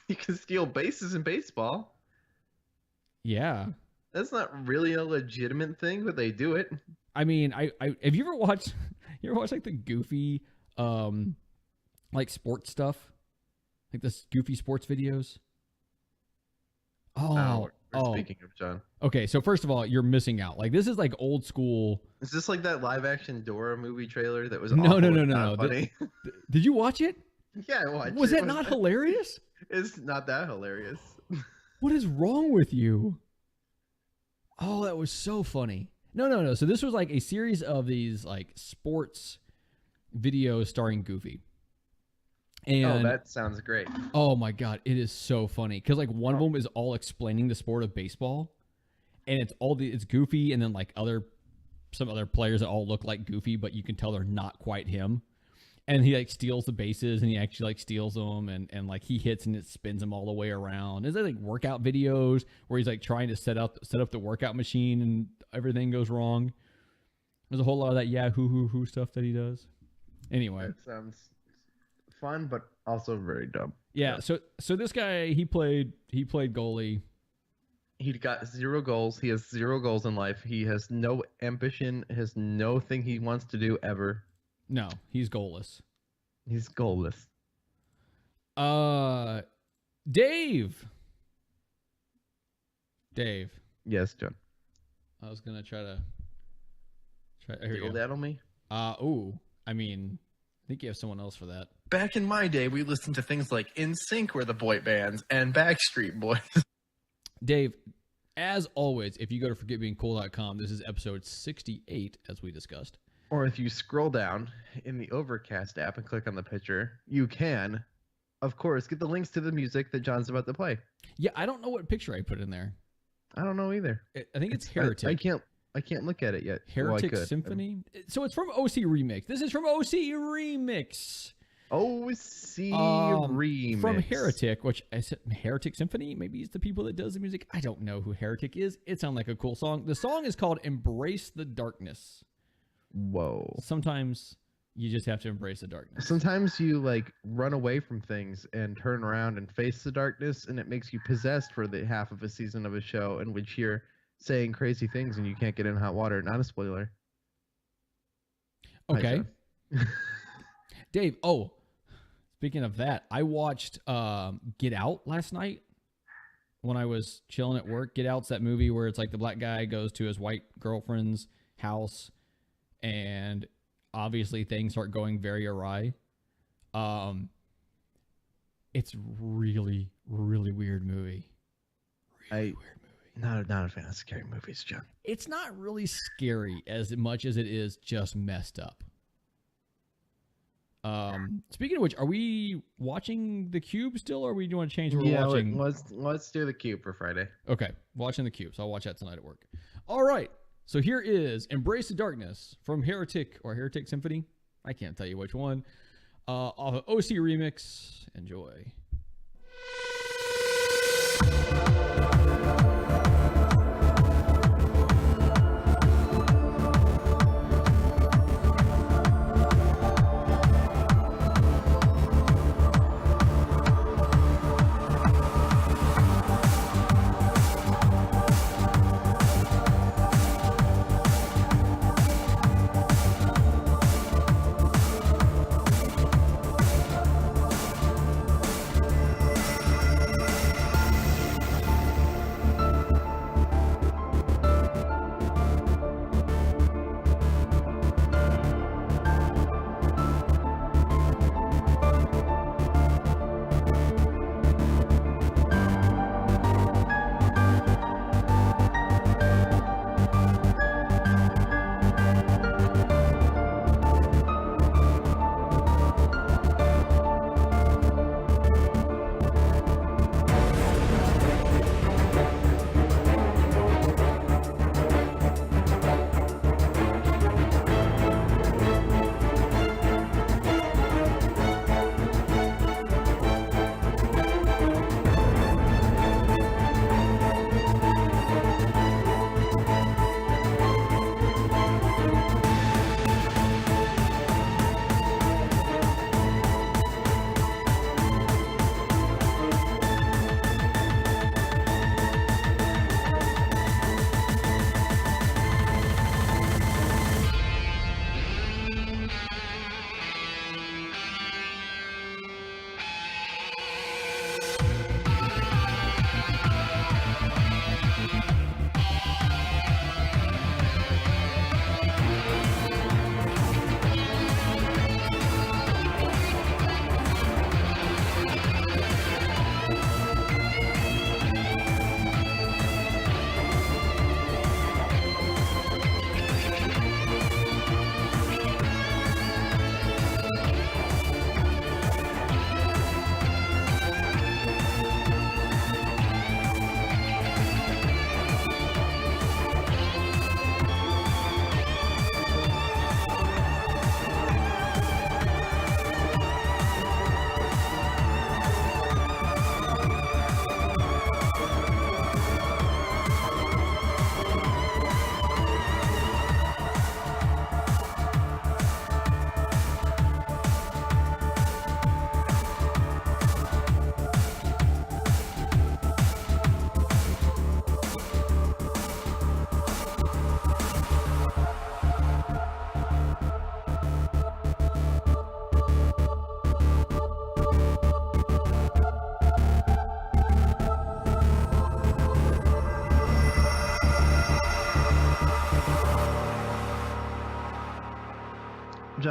You can steal bases in baseball. Yeah. That's not really a legitimate thing, but they do it. I mean, I have you ever watched like the goofy like sports stuff? Like the goofy sports videos? We're speaking of John. Okay, so first of all, you're missing out. Like this is like old school. Is this like that live action Dora movie trailer that was No, awful no, and no, no, not no. funny? Did you watch it? Yeah, I watched Was it. that not hilarious? It's not that hilarious. What is wrong with you? Oh, that was so funny. No. So this was like a series of these like sports videos starring Goofy. And that sounds great. oh my god, it is so funny because like one of them is all explaining the sport of baseball, and it's Goofy, and then like some other players that all look like Goofy, but you can tell they're not quite him. And he like steals the bases, and he actually like steals them, and like he hits and it spins him all the way around. Is there like workout videos where he's like trying to set up the workout machine and everything goes wrong? There's a whole lot of that Yahoo stuff that he does. Anyway, That sounds fun, but also very dumb. yeah. So this guy he played goalie. He got 0 goals. He has 0 goals in life. He has no ambition. Has no thing he wants to do ever. No, he's goalless. He's goalless. Dave. Yes, John. I was gonna try. Here Deal you go. that on me. I mean, I think you have someone else for that. Back in my day, we listened to things like NSYNC were the boy bands and Backstreet Boys. Dave, as always, if you go to ForgetBeingCool.com, this is episode 68, as we discussed. Or if you scroll down in the Overcast app and click on the picture, you can, of course, get the links to the music that John's about to play. Yeah, I don't know what picture I put in there. I don't know either. I think it's Heretic. I can't look at it yet. Heretic Well, I could. Symphony. So it's from OC Remix. This is from OC Remix. OC Remix. From Heretic, which I said Heretic Symphony. Maybe it's the people that does the music. I don't know who Heretic is. It sounds like a cool song. The song is called Embrace the Darkness. Whoa. Sometimes you just have to embrace the darkness. Sometimes you like run away from things and turn around and face the darkness, and it makes you possessed for the half of a season of a show in which you're saying crazy things and you can't get in hot water. Not a spoiler. Okay. Hi, Dave, speaking of that, I watched Get Out last night when I was chilling at work. Get Out's that movie where it's like the black guy goes to his white girlfriend's house and obviously things start going very awry. It's really, really weird movie. Really weird movie. Not a fan of scary movies, John. It's not really scary as much as it is just messed up. Speaking of which, are we watching The Cube still, or are we doing to change what we're watching? Let's do The Cube for Friday. Okay, watching The Cube, so I'll watch that tonight at work. All right, so here is Embrace the Darkness from Heretic or Heretic Symphony. I can't tell you which one. Off of OC Remix. Enjoy.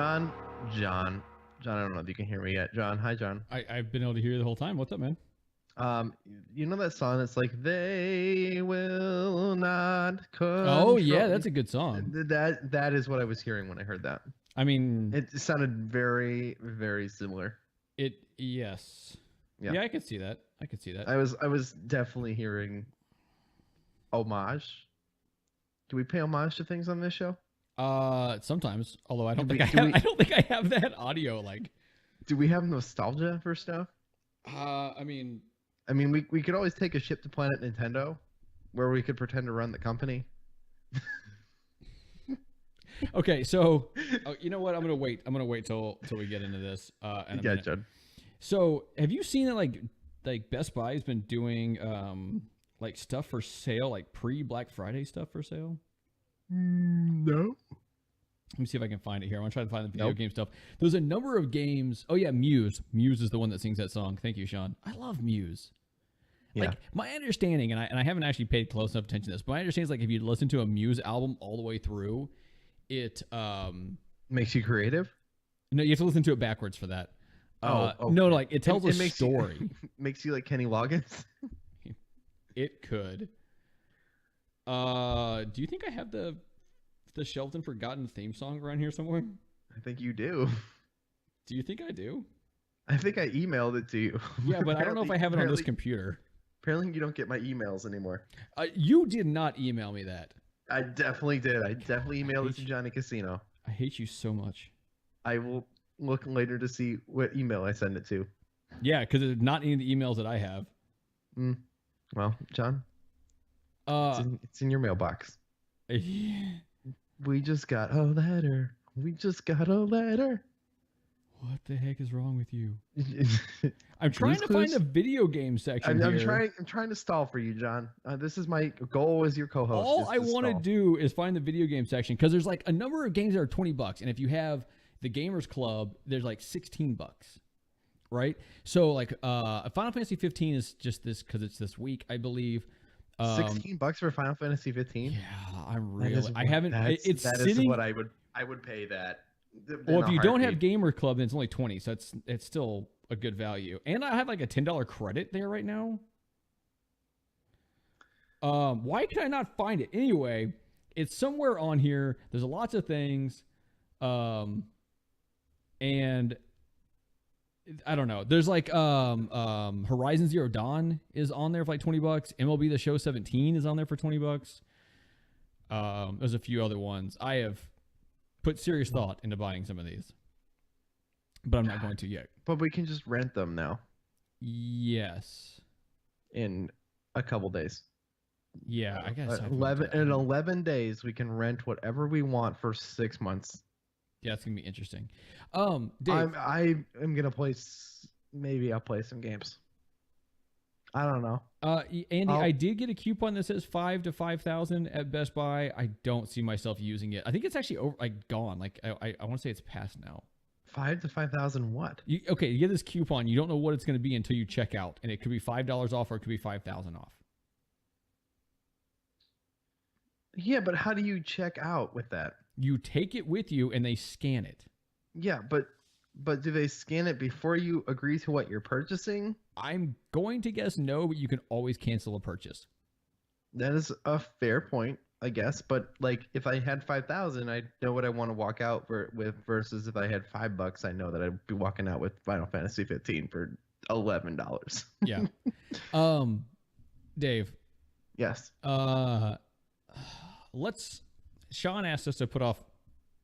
John, I don't know if you can hear me yet. John, hi, John. I've been able to hear you the whole time. What's up, man? You know that song that's like they will not control. Oh yeah, that's a good song. That is what I was hearing when I heard that. I mean, It sounded very, very similar. Yes. Yeah. Yeah, I could see that. I was definitely hearing homage. Do we pay homage to things on this show? Sometimes, although I don't Do think we- I do have, we- I don't think I have that audio. Like, Do we have nostalgia for stuff? I mean, We could always take a ship to Planet Nintendo, where we could pretend to run the company. okay, so you know what? I'm gonna wait till we get into this. In a minute. John. So, have you seen that like Best Buy has been doing like stuff for sale, like pre-Black Friday stuff for sale? No. Let me see if I can find it here. I want to try to find the video Nope. game stuff. There's a number of games. Oh yeah, Muse. Muse is the one that sings that song. Thank you, Sean. I love Muse. Yeah. Like my understanding, and I haven't actually paid close enough attention to this, but my understanding is like if you listen to a Muse album all the way through, it Makes you creative. no, you have to listen to it backwards for that. Okay. No, like it tells a makes story. You, makes you like Kenny Loggins. It could. Do you think I have the shelved and forgotten theme song around here somewhere? I think you do. Do you think I do? I think I emailed it to you. Yeah, but I don't know if I have it on this Apparently- computer. Apparently, you don't get my emails anymore. You did not email me that. I definitely did. I definitely emailed it to Johnny Casino. I hate you so much. I will look later to see what email I send it to. Yeah, because it's not any of the emails that I have. Well, John, it's in your mailbox. We just got a letter. What the heck is wrong with you? I'm trying to find the video game section I'm here. trying to stall for you, John. This is my goal as your co-host. All is I want to stall. do is find the video game section because there's like a number of games that are $20, and if you have the Gamers Club, there's like $16, right? So like Final Fantasy 15 is just this because it's this week, I believe. $16 for Final Fantasy 15. Yeah, I'm That really. is I haven't. It's that sitting. is what I would pay that. Well, if you don't have Gamer Club, then it's only 20, so it's still a good value. And I have like a $10 credit there right now. Why can I not find it? Anyway, it's somewhere on here. There's lots of things. And I don't know. There's like Horizon Zero Dawn is on there for like $20. MLB The Show 17 is on there for $20. There's a few other ones. I have put serious thought into buying some of these, but I'm not going to yet. But we can just rent them now Yes. in a couple days. Yeah, I guess. 11 days we can rent whatever we want for 6 months. Yeah, it's gonna be interesting. Dave, I am gonna play. Maybe I'll play some games. I don't know. Andy, I did get a coupon that says 5 to 5,000 at Best Buy. I don't see myself using it. I think it's actually over, like gone. Like I want to say it's past now. 5 to 5,000 what? You get this coupon. You don't know what it's going to be until you check out, and it could be $5 off or it could be 5,000 off. Yeah, but how do you check out with that? You take it with you, and they scan it. Yeah, but do they scan it before you agree to what you're purchasing? I'm going to guess no, but you can always cancel a purchase. That is a fair point, I guess. But like, if I had 5,000, I know what I want to walk out with. Versus if I had $5, I know that I'd be walking out with Final Fantasy 15 for $11. Yeah. Dave. Yes. Sean asked us to put off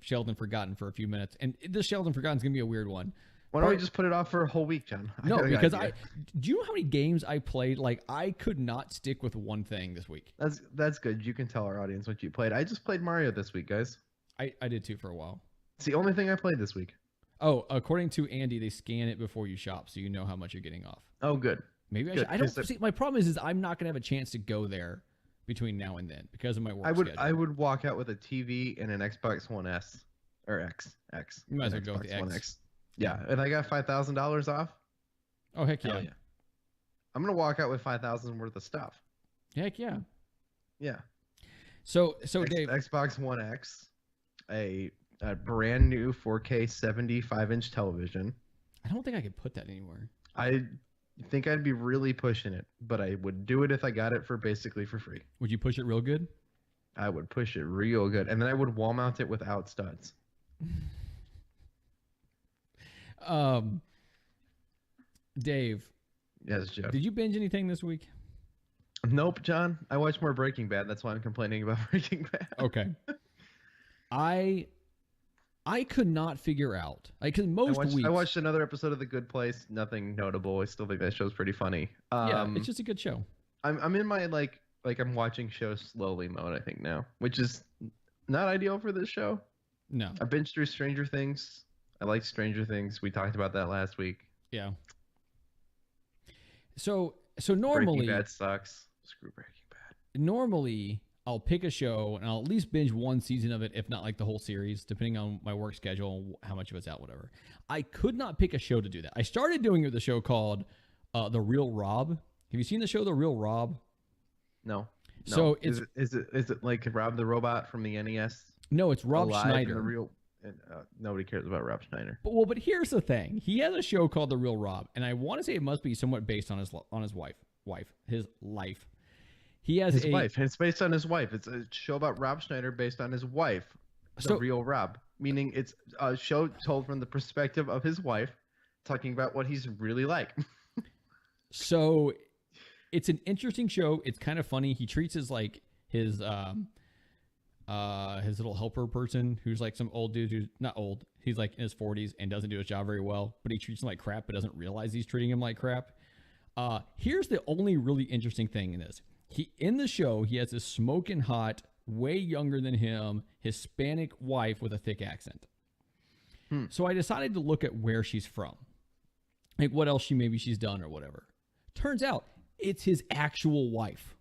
Sheldon Forgotten for a few minutes, and this Sheldon Forgotten is gonna be a weird one. Why don't we just put it off for a whole week, John? No, because do you know how many games I played? Like, I could not stick with one thing this week. That's good. You can tell our audience what you played. I just played Mario this week, guys. I did too for a while. It's the only thing I played this week. Oh, according to Andy, they scan it before you shop, so you know how much you're getting off. Oh, good. Maybe I Good, should. I don't 'cause see. My problem is I'm not gonna have a chance to go there between now and then because of my work schedule. I would walk out with a TV and an Xbox One S or X. You might as well an go with the Xbox One X. Yeah, and I got $5,000 off. Oh heck yeah. Hell yeah! I'm gonna walk out with 5,000 worth of stuff. Heck yeah. Yeah. So Dave, Xbox One X, a a brand new 4K 75-inch television. I don't think I could put that anywhere. I think I'd be really pushing it, but I would do it if I got it for basically for free. Would you push it real good? I would push it real good, and then I would wall mount it without studs. Dave. Yes, Jeff. Did you binge anything this week? Nope, John. I watched more Breaking Bad. That's why I'm complaining about Breaking Bad. Okay. I could not figure out, because most weeks I watched another episode of The Good Place. Nothing notable. I still think that show's pretty funny. Yeah, it's just a good show. I'm in my like I'm watching shows slowly mode, I think now, which is not ideal for this show. No. I binged through Stranger Things. I like Stranger Things. We talked about that last week. Yeah. So normally Breaking Bad sucks. Screw Breaking Bad. Normally I'll pick a show and I'll at least binge one season of it, if not like the whole series, depending on my work schedule, how much of it's out, whatever. I could not pick a show to do that. I started doing it with a show called The Real Rob. Have you seen the show The Real Rob? No. So is it like Rob the Robot from the NES? No, it's Rob Alive Schneider. and the real, and, nobody cares about Rob Schneider. But here's the thing. He has a show called The Real Rob, and I want to say it must be somewhat based on his life. He has his wife. It's based on his wife. It's a show about Rob Schneider based on his wife, the real Rob. Meaning it's a show told from the perspective of his wife, talking about what he's really like. So it's an interesting show. It's kind of funny. He treats his little helper person who's like some old dude who's not old. He's like in his 40s and doesn't do his job very well, but he treats him like crap, but doesn't realize he's treating him like crap. Here's the only really interesting thing in this. In the show, he has this smoking hot, way younger than him, Hispanic wife with a thick accent. So I decided to look at where she's from. Like what else she's done or whatever. Turns out it's his actual wife.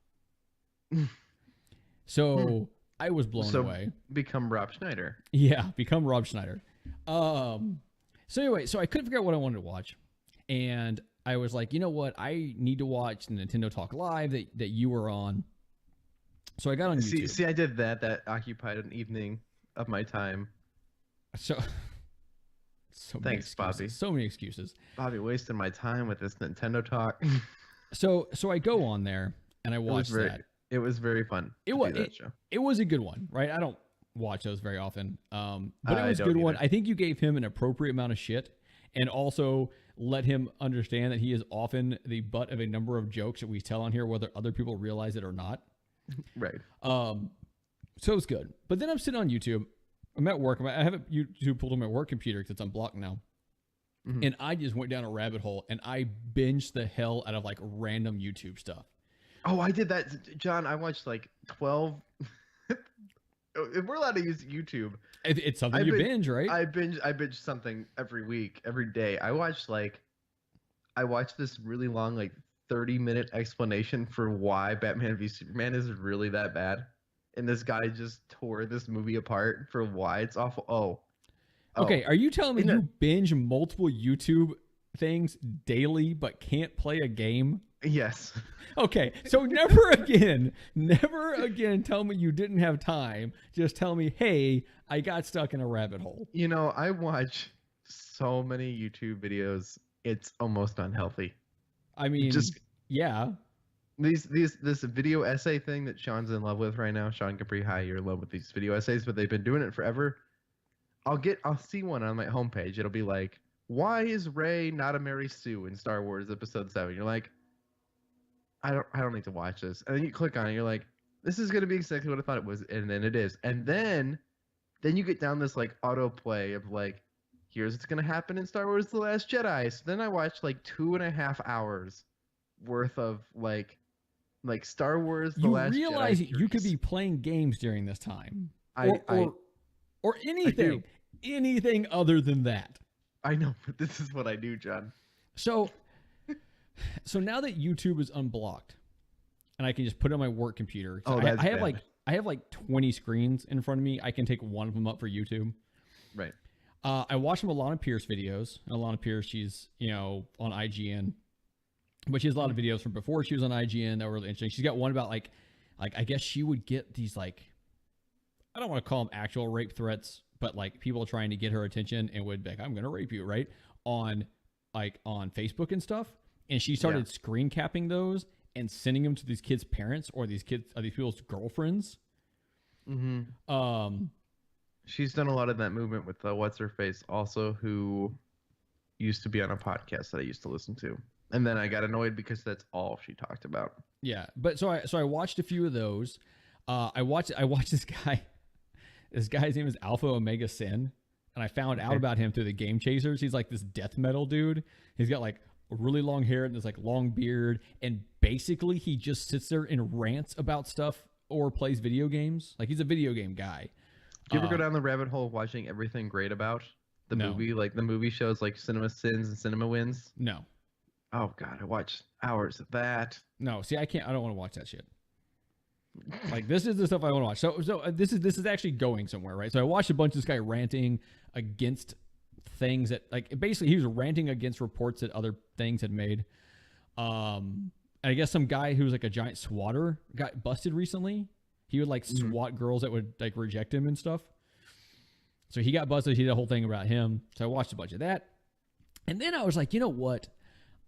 So I was blown away. Become Rob Schneider. Yeah, become Rob Schneider. So anyway, so I couldn't figure out what I wanted to watch. And I was like, you know what? I need to watch the Nintendo Talk Live that you were on. So I got on YouTube. See, I did that. That occupied an evening of my time. So thanks, Bobby. So many excuses. Bobby wasted my time with this Nintendo Talk. So I go on there and I watch that. It was very fun. It was a good one, right? I don't watch those very often. But it was a good one. I think you gave him an appropriate amount of shit and also let him understand that he is often the butt of a number of jokes that we tell on here, whether other people realize it or not. Right. So it's good. But then I'm sitting on YouTube. I'm at work. I have YouTube pulled on my work computer because it's unblocked now. Mm-hmm. And I just went down a rabbit hole and I binged the hell out of like random YouTube stuff. Oh, I did that, John. I watched like 12. If we're allowed to use YouTube, it's something you binge, right? I binge something every week, every day. I watched this really long, like 30-minute explanation for why Batman v Superman is really that bad, and this guy just tore this movie apart for why it's awful. Okay, are you telling me you binge multiple YouTube things daily but can't play a game? Yes. Okay, so never again tell me you didn't have time. Just tell me, hey, I got stuck in a rabbit hole. You know, I watch so many YouTube videos, it's almost unhealthy. I mean, yeah. This video essay thing that Sean's in love with right now. Sean Capri, hi, you're in love with these video essays, but they've been doing it forever. I'll see one on my homepage. It'll be like, why is Rey not a Mary Sue in Star Wars Episode 7? You're like, I don't need to watch this. And then you click on it, you're like, this is gonna be exactly what I thought it was, and then it is. And then you get down this like autoplay of like, here's what's gonna happen in Star Wars The Last Jedi. So then I watched like 2.5 hours worth of like Star Wars The Last Jedi. You realize you could be playing games during this time. Or anything other than that. I know, but this is what I do, John. So now that YouTube is unblocked and I can just put it on my work computer. I have like 20 screens in front of me. I can take one of them up for YouTube. Right. I watch some Alana Pierce videos. Alana Pierce, she's, on IGN, but she has a lot of videos from before she was on IGN that were really interesting. She's got one about like I guess she would get these like, I don't want to call them actual rape threats, but like people trying to get her attention and would be like, I'm gonna rape you, right? On Facebook and stuff. And she started screen capping those and sending them to these kids' parents or these people's girlfriends. Mm-hmm. She's done a lot of that movement with what's her face also, who used to be on a podcast that I used to listen to, and then I got annoyed because that's all she talked about. Yeah, but so I watched a few of those. I watched this guy. This guy's name is Alpha Omega Sin, and I found out about him through the Game Chasers. He's like this death metal dude. He's got like really long hair and this like long beard, and basically he just sits there and rants about stuff or plays video games. Like he's a video game guy. Do you ever go down the rabbit hole of watching everything great about the movie, like the movie shows like Cinema Sins and Cinema Wins? No. Oh God, I watched hours of that. No, see, I don't want to watch that shit. Like this is the stuff I want to watch. So this is actually going somewhere, right? So I watched a bunch of this guy ranting against things that like basically he was ranting against reports that other things had made. And I guess some guy who's like a giant swatter got busted recently. He would like swat girls that would like reject him and stuff. So he got busted. He did a whole thing about him. So I watched a bunch of that. And then I was like, you know what?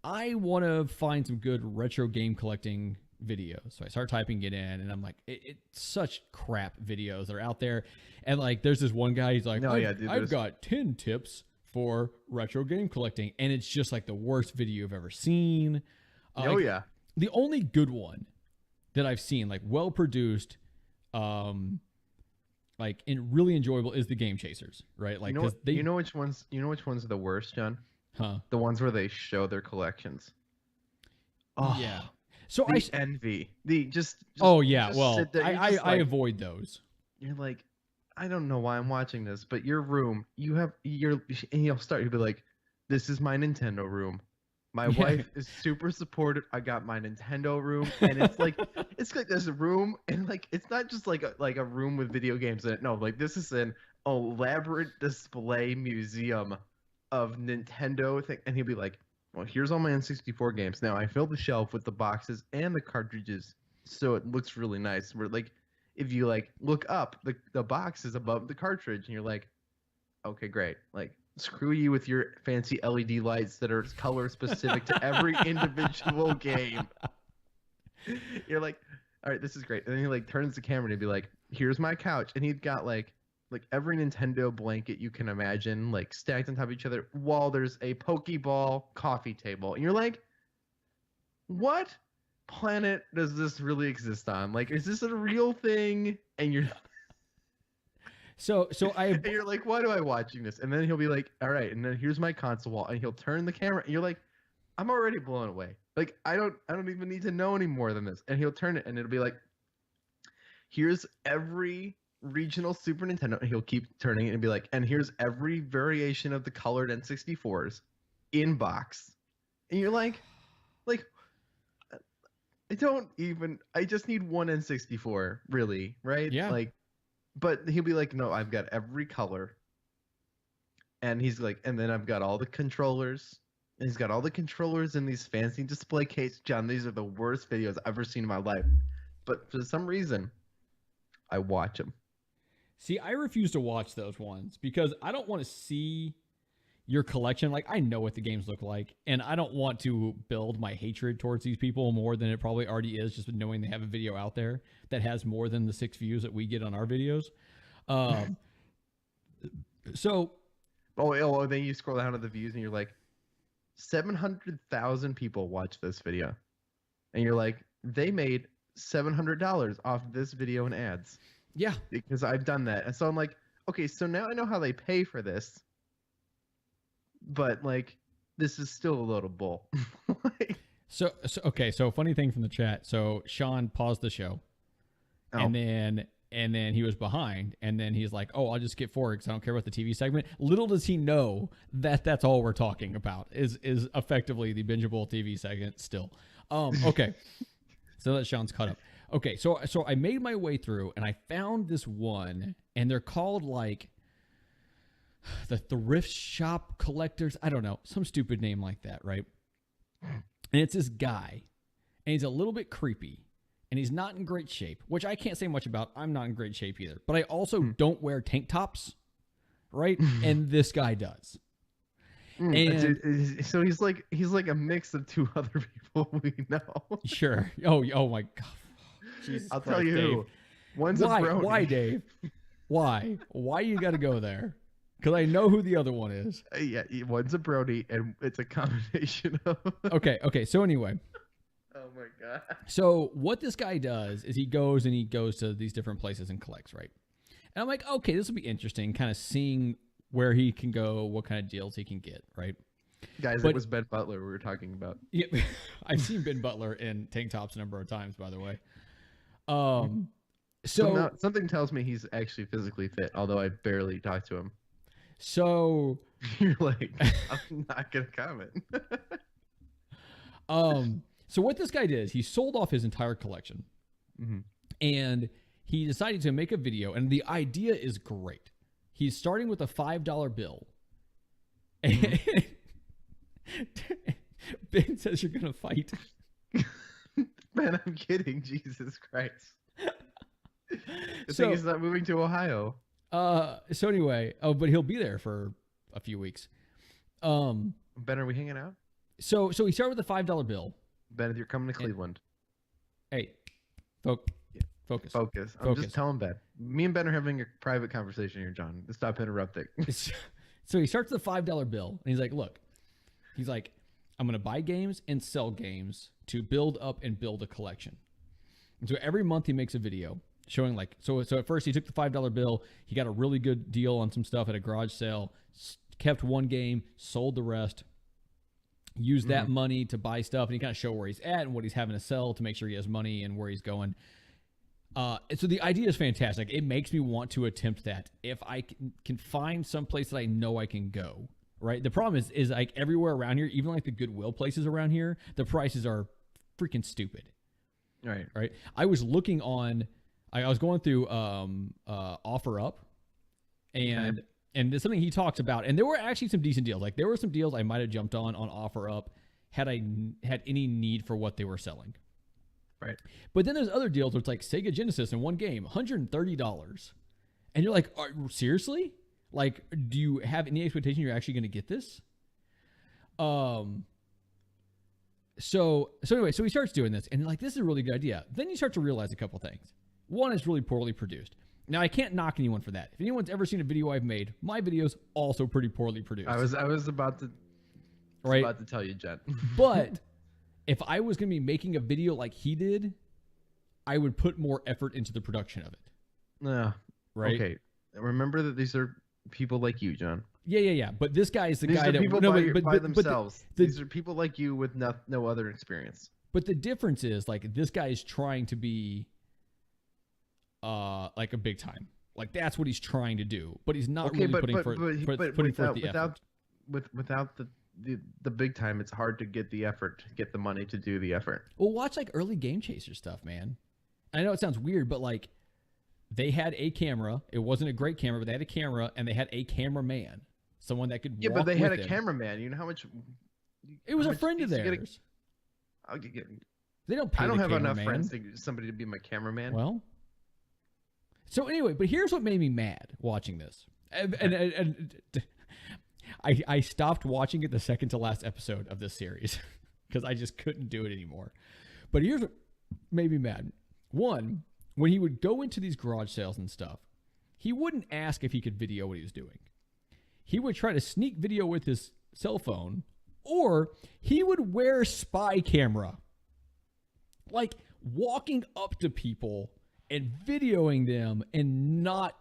I want to find some good retro game collecting videos. So I start typing it in and I'm like, it's such crap videos that are out there. And like, there's this one guy, he's like, I've got 10 tips for retro game collecting. And it's just like the worst video you've ever seen. The only good one that I've seen, like well produced, like and really enjoyable is the Game Chasers, right? Like, you know which ones are the worst, John? Huh? The ones where they show their collections. Oh yeah. So envy. Well, I avoid those. You're like, I don't know why I'm watching this, but your room, and you'll be like, this is my Nintendo room. My wife is super supportive. I got my Nintendo room, and it's like there's a room, and like it's not just like a room with video games in it. No, like this is an elaborate display museum of Nintendo thing. And he'll be like, well, here's all my N64 games. Now I filled the shelf with the boxes and the cartridges, so it looks really nice. Where like if you like look up, the box is above the cartridge, and you're like, okay, great, like. Screw you with your fancy LED lights that are color specific to every individual game. You're like, all right, this is great. And then he like turns the camera and he'd be like, here's my couch. And he's got like every Nintendo blanket you can imagine, like stacked on top of each other, while there's a Pokeball coffee table. And you're like, what planet does this really exist on? Like, is this a real thing? And you're So and you're like, why do I watching this? And then he'll be like, all right, and then here's my console wall, and he'll turn the camera, and you're like, I'm already blown away. Like I don't even need to know any more than this. And he'll turn it, and it'll be like, here's every regional Super Nintendo, and he'll keep turning it and be like, and here's every variation of the colored N64s in box. And you're like, I just need one N64, really, right? Yeah. Like. But he'll be like, no, I've got every color. And he's like, and then I've got all the controllers. And he's got all the controllers in these fancy display cases. John, these are the worst videos I've ever seen in my life. But for some reason, I watch them. See, I refuse to watch those ones because I don't want to see your collection. Like, I know what the games look like. And I don't want to build my hatred towards these people more than it probably already is, just knowing they have a video out there that has more than the 6 views that we get on our videos. So. Oh, then you scroll down to the views and you're like, 700,000 people watch this video. And you're like, they made $700 off this video and ads. Yeah. Because I've done that. And so I'm like, okay, so now I know how they pay for this. But like, this is still a load of bull. So funny thing from the chat. So Sean paused the show, and then he was behind, and then he's like, "Oh, I'll just skip forward because I don't care about the TV segment." Little does he know that that's all we're talking about is effectively the bingeable TV segment still. Okay, so that Sean's caught up. Okay, so I made my way through, and I found this one, and they're called like the thrift shop collectors. I don't know, some stupid name like that, right? And it's this guy, and he's a little bit creepy, and he's not in great shape, which I can't say much about. I'm not in great shape either, but I also don't wear tank tops. right? And this guy does. And so he's like a mix of two other people we know. sure. Oh my God. Jesus I'll Christ, tell you Dave. who. One's a brony. Why, Dave? Why? Why you got to go there? Because I know who the other one is. Yeah, one's a brony, and it's a combination of. Okay. So anyway. Oh my God. So what this guy does is he goes to these different places and collects, right? And I'm like, okay, this will be interesting, kind of seeing where he can go, what kind of deals he can get, right? Guys, it was Ben Butler we were talking about. Yeah, I've seen Ben Butler in tank tops a number of times, by the way. So now, something tells me he's actually physically fit, although I barely talk to him. So you're like, I'm not gonna comment. So what this guy did is he sold off his entire collection, and he decided to make a video, and the idea is great. He's starting with a $5 bill. And Ben says you're going to fight. Man, I'm kidding. Jesus Christ. The So- thing is not moving to Ohio. So anyway, but he'll be there for a few weeks. Ben, are we hanging out? So he started with a $5 bill. Ben, you're coming to Cleveland. Hey, focus. Focus. I'm just telling Ben. Me and Ben are having a private conversation here, John. Stop interrupting. So he starts with a $5 bill, and he's like, look, I'm going to buy games and sell games to build up and build a collection. And so every month he makes a video showing so at first he took the $5 bill. He got a really good deal on some stuff at a garage sale, kept one game, sold the rest, used that money to buy stuff, and he kind of show where he's at and what he's having to sell to make sure he has money and where he's going. So the idea is fantastic. It makes me want to attempt that if I can find some place that I know I can go, right? The problem is like everywhere around here, even like the Goodwill places around here, the prices are freaking stupid. Right. I was looking on, I was going through OfferUp, and there's something he talks about, and there were actually some decent deals. Like there were some deals I might have jumped on OfferUp had I had any need for what they were selling. Right. But then there's other deals where it's like Sega Genesis in one game, $130. And you're like, seriously? Like, do you have any expectation you're actually going to get this? So anyway, so he starts doing this, and like, this is a really good idea. Then you start to realize a couple things. One, it's really poorly produced. Now, I can't knock anyone for that. If anyone's ever seen a video I've made, my video's also pretty poorly produced. I was about to tell you, Jen. But if I was going to be making a video like he did, I would put more effort into the production of it. Yeah. Right. Okay. Remember that these are people like you, John. Yeah. But this guy is the These guy are that people by themselves. These are people like you with no other experience. But the difference is like this guy is trying to be like a big time. Like that's what he's trying to do. But he's not really putting forth the effort. Without the big time, it's hard to get the effort, get the money to do the effort. Well, watch like early Game Chaser stuff, man. I know it sounds weird, but like they had a camera. It wasn't a great camera, but they had a camera, and they had a cameraman, someone that could. Yeah, walk but they had with a him. cameraman. You know how much? It was a friend of theirs. They don't pay I don't the have enough cameraman. friends to somebody to be my cameraman. Well. So anyway, but here's what made me mad watching this, and I stopped watching it the second to last episode of this series because I just couldn't do it anymore. But here's what made me mad. One, when he would go into these garage sales and stuff, he wouldn't ask if he could video what he was doing. He would try to sneak video with his cell phone, or he would wear spy camera. Like walking up to people and videoing them and not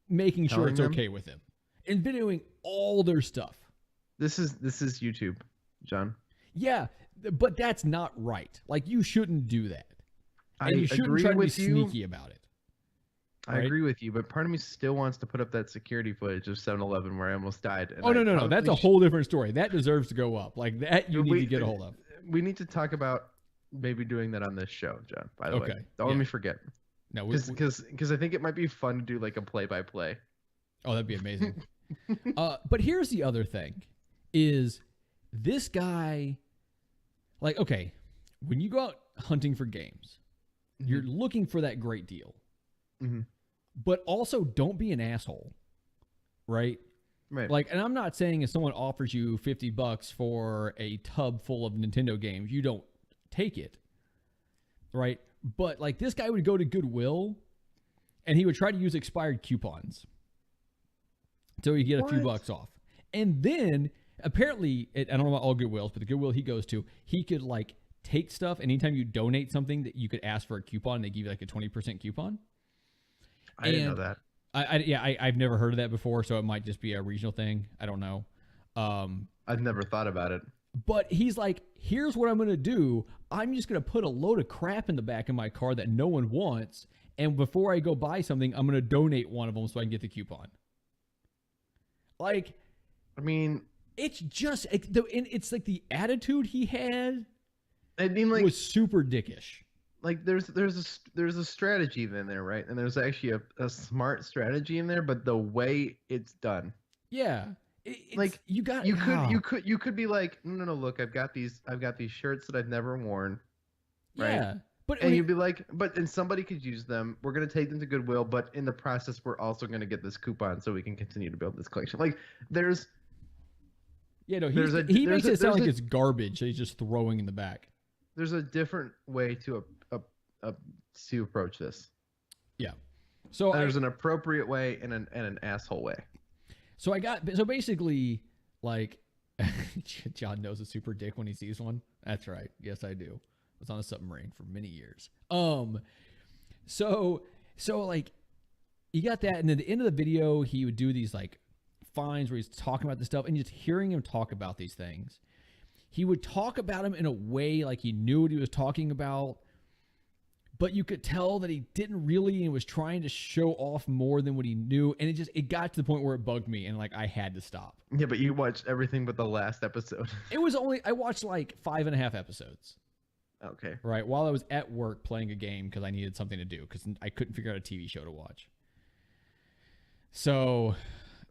making sure it's okay with them. And videoing all their stuff. This is YouTube, John. Yeah, but that's not right. Like you shouldn't do that. And you shouldn't agree try to be with you. sneaky about it. I agree with you, but part of me still wants to put up that security footage of 7-Eleven where I almost died. And Oh, no. That's a whole different story. That deserves to go up. Like that you need to get a hold of. We need to talk about maybe doing that on this show, John, by the way. Don't let me forget. No, because I think it might be fun to do like a play-by-play. Oh, that'd be amazing. But here's the other thing is this guy, like, okay, when you go out hunting for games, you're looking for that great deal. But also don't be an asshole, right? Right. Like, and I'm not saying if someone offers you $50 for a tub full of Nintendo games, you don't take it, right? But like this guy would go to Goodwill and he would try to use expired coupons so he'd get a few bucks off. And then apparently, I don't know about all Goodwills, but the Goodwill he goes to, he could like take stuff. Anytime you donate something, that you could ask for a coupon, and they give you like a 20% coupon. I didn't know that. I've never heard of that before, so it might just be a regional thing. I don't know. I've never thought about it. But he's like, here's what I'm going to do. I'm just going to put a load of crap in the back of my car that no one wants. And before I go buy something, I'm going to donate one of them so I can get the coupon. Like, I mean, it's just, it's like the attitude he had. I mean, like, was super dickish. Like there's a strategy in there, right? And there's actually a smart strategy in there, but the way it's done. Yeah. Like you could be like, no, look, I've got these shirts that I've never worn. Right? Yeah. But and you'd be like, and somebody could use them. We're gonna take them to Goodwill, but in the process, we're also gonna get this coupon so we can continue to build this collection. Like there's. Yeah, no, he makes it sound like it's garbage that he's just throwing in the back. There's a different way to approach this. Yeah. So there's an appropriate way and an asshole way. So basically, like, John knows a super dick when he sees one. That's right. Yes, I do. I was on a submarine for many years. So like, you got that, and at the end of the video, he would do these like finds where he's talking about this stuff, and just hearing him talk about these things. He would talk about him in a way like he knew what he was talking about, but you could tell that he didn't really and was trying to show off more than what he knew. And it got to the point where it bugged me and like I had to stop. Yeah, but you watched everything but the last episode. I watched like 5.5 episodes. Okay. Right. While I was at work playing a game because I needed something to do because I couldn't figure out a TV show to watch. So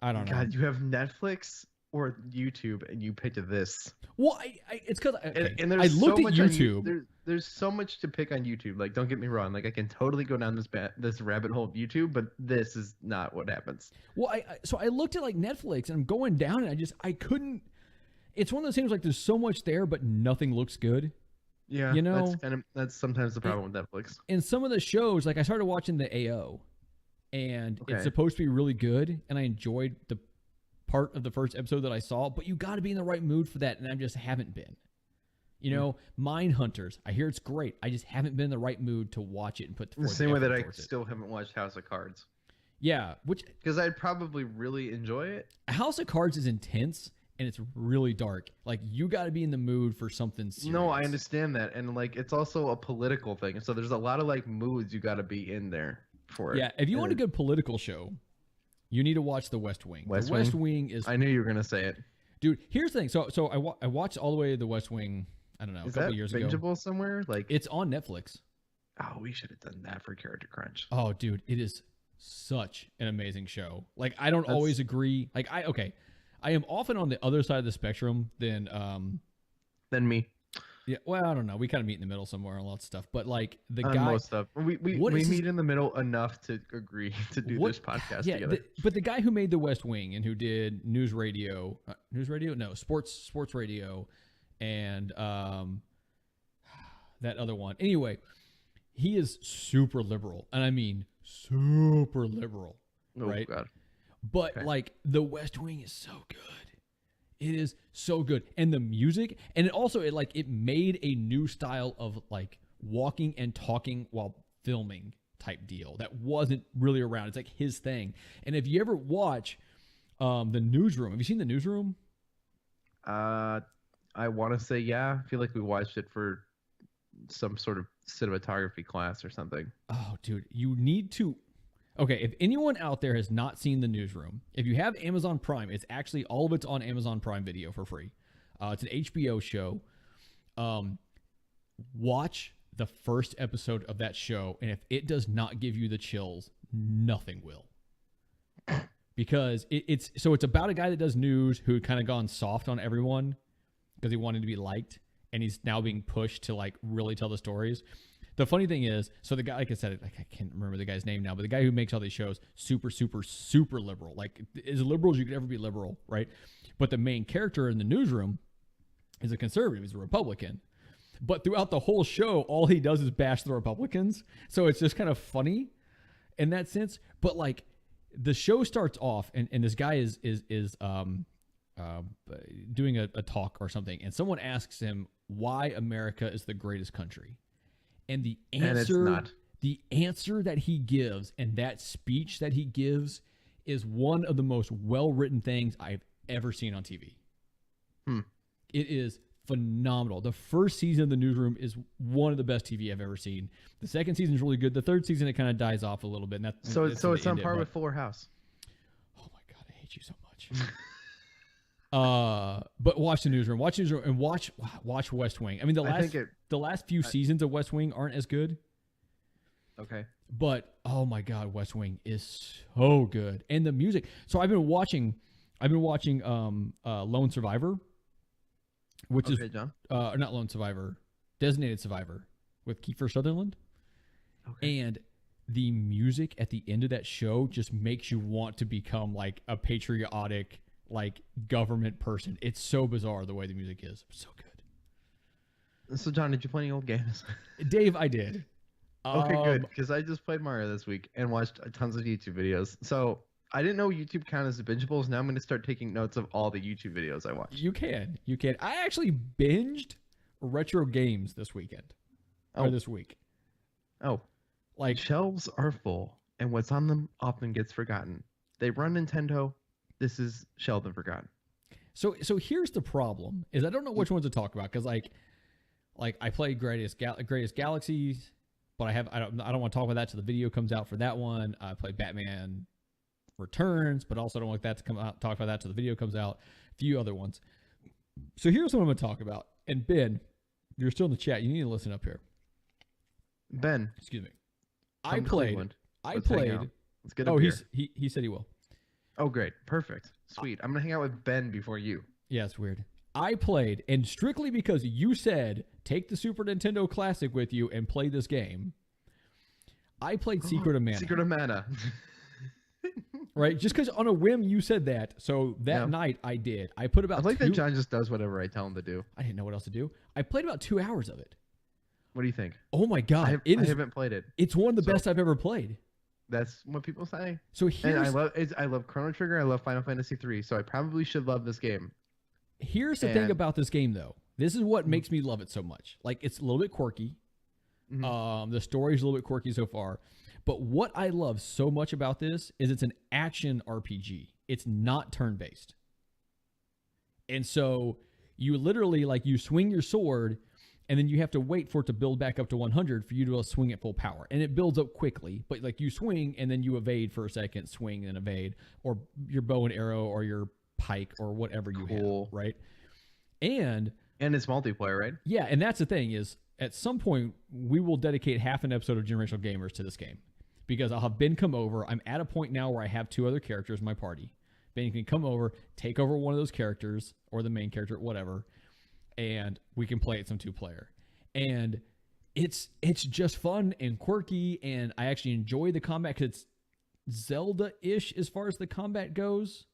I don't know. God, you have Netflix or YouTube and you picked this. Well, it's because and I looked at YouTube. There's so much to pick on YouTube. Like, don't get me wrong. Like, I can totally go down this rabbit hole of YouTube, but this is not what happens. Well, so I looked at like Netflix and I'm going down and I couldn't. It's one of those things like there's so much there, but nothing looks good. Yeah, you know, that's sometimes the problem with Netflix. And some of the shows, like I started watching the AO, and it's supposed to be really good, and I enjoyed the part of the first episode that I saw, but you got to be in the right mood for that, and I just haven't been. You know, Mindhunters, I hear it's great. I just haven't been in the right mood to watch it and put the same way that I still haven't watched House of Cards. Yeah, because I'd probably really enjoy it. House of Cards is intense and it's really dark. Like you got to be in the mood for something serious. No, I understand that, and like it's also a political thing, so there's a lot of like moods you got to be in there for it. Yeah, if you want a good political show, you need to watch The West Wing. The West Wing is. I knew you were gonna say it, dude. Here's the thing. So I watched all the way to The West Wing. I don't know, a couple years ago. Is that bingeable somewhere? Like it's on Netflix. Oh, we should have done that for Character Crunch. Oh, dude, it is such an amazing show. Like I don't always agree. Like I am often on the other side of the spectrum than me. Yeah, well, I don't know. We kind of meet in the middle somewhere on lots of stuff. But like the on guy, most stuff. We meet in the middle enough to agree to do this podcast together. But the guy who made The West Wing and who did News Radio, Sports Radio, and that other one. Anyway, he is super liberal, and I mean super liberal, right? God. But like The West Wing is so good. It is so good. And the music, and it made a new style of like walking and talking while filming type deal that wasn't really around. It's like his thing. And if you ever watch The Newsroom, have you seen The Newsroom? I want to say yeah. I feel like we watched it for some sort of cinematography class or something. Oh, dude, you need to. Okay, if anyone out there has not seen The Newsroom, if you have Amazon Prime, it's actually all of it's on Amazon Prime Video for free. It's an HBO show. Watch the first episode of that show, and if it does not give you the chills, nothing will. Because it's about a guy that does news who had kind of gone soft on everyone because he wanted to be liked, and he's now being pushed to like really tell the stories. the funny thing is, so the guy, like I said, I can't remember the guy's name now, but the guy who makes all these shows, super liberal, like as liberal as you could ever be liberal, right? But the main character in the newsroom is a conservative, he's a Republican. But throughout the whole show, all he does is bash the Republicans. So it's just kind of funny in that sense. But like the show starts off and this guy is doing a talk or something. And someone asks him why America is the greatest country. And the answer that he gives and that speech that he gives is one of the most well-written things I've ever seen on TV. It is phenomenal. The first season of The Newsroom is one of the best TV I've ever seen. The second season is really good. The third season, it kind of dies off a little bit. And so it's on par with Fuller House. Oh my God, I hate you so much. But watch The Newsroom. Watch The Newsroom and watch West Wing. I mean, the last few seasons of West Wing aren't as good. Okay. But oh my God, West Wing is so good. And the music. So I've been watching Lone Survivor. Which is John? Not Lone Survivor, Designated Survivor with Kiefer Sutherland. Okay. And the music at the end of that show just makes you want to become like a patriotic, like government person. It's so bizarre the way the music is. So good. So John, did you play any old games? Dave, I did. Okay, good. Because I just played Mario this week and watched tons of YouTube videos. So I didn't know YouTube counted as bingeables. Now I'm going to start taking notes of all the YouTube videos I watched. You can. I actually binged retro games this weekend. Or this week. Oh. Like shelves are full, and what's on them often gets forgotten. They run Nintendo. This is shelved and forgotten. So here's the problem: is I don't know which ones to talk about because like I played Greatest Galaxies, but I don't want to talk about that till the video comes out for that one. I played Batman Returns, but also don't want that to come out. Talk about that till the video comes out. A few other ones. So here's what I'm going to talk about. And Ben, you're still in the chat. You need to listen up here. Ben, excuse me. I played. Let's get a beer. He said he will. Oh, great, perfect, sweet. I'm gonna hang out with Ben before you. Yeah, it's weird. I played, and strictly because you said take the Super Nintendo Classic with you and play this game. I played Secret of Mana. Secret of Mana. Right, just because on a whim you said that, so that night I did. I put about. I like that John just does whatever I tell him to do. I didn't know what else to do. I played about 2 hours of it. What do you think? Oh my God, I haven't played it. It's one of the best I've ever played. That's what people say. So here's, and I love Chrono Trigger. I love Final Fantasy 3. So I probably should love this game. Here's the thing about this game, though. This is what makes me love it so much. Like, it's a little bit quirky. Mm-hmm. The story's a little bit quirky so far. But what I love so much about this is it's an action RPG. It's not turn-based. And so you literally, like, you swing your sword, and then you have to wait for it to build back up to 100 for you to swing at full power. And it builds up quickly. But, like, you swing, and then you evade for a second, swing and evade. Or your bow and arrow, or your pike, or whatever you have, right? And it's multiplayer, right? Yeah, and that's the thing is, at some point, we will dedicate half an episode of Generational Gamers to this game. Because I'll have Ben come over. I'm at a point now where I have 2 other characters in my party. Ben can come over, take over one of those characters, or the main character, whatever, and we can play it some 2-player. And it's just fun and quirky, and I actually enjoy the combat because it's Zelda-ish as far as the combat goes.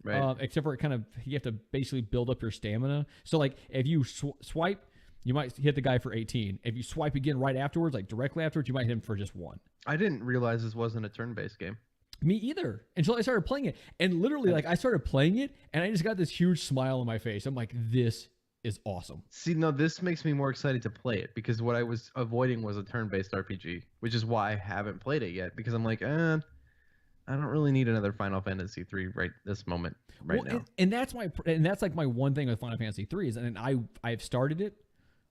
Right. Except for you have to basically build up your stamina. So, like, if you swipe, you might hit the guy for 18. If you swipe again right afterwards, like directly afterwards, you might hit him for just 1. I didn't realize this wasn't a turn-based game. Me either, until I started playing it. And literally, like, I started playing it, and I just got this huge smile on my face. I'm like, this is awesome. See, no, this makes me more excited to play it, because what I was avoiding was a turn-based RPG, which is why I haven't played it yet, because I'm like, I don't really need another Final Fantasy 3 right this moment, now. And that's like my one thing with Final Fantasy 3 is, and I've started it.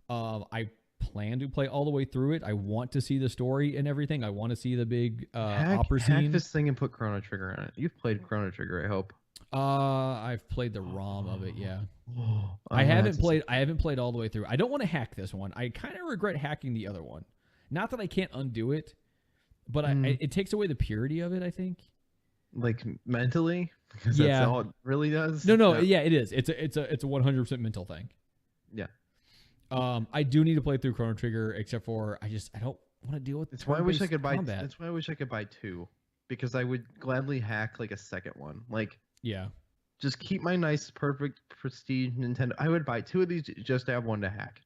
I plan to play all the way through it. I want to see the story and everything. I want to see the big opera scene. Hack this thing and put Chrono Trigger on it. You've played Chrono Trigger, I hope. I've played the ROM of it, yeah. I haven't played all the way through. I don't want to hack this one. I kind of regret hacking the other one. Not that I can't undo it, but it takes away the purity of it, I think. Like mentally? Because that's all it really does? No, yeah, it is. It's a 100% mental thing. Yeah. I do need to play through Chrono Trigger, except for I don't want to deal with. That's why I wish I could buy. combat. That's why I wish I could buy 2, because I would gladly hack like a second one. Like, Yeah. just keep my nice, perfect, prestige Nintendo. I would buy 2 of these just to have one to hack.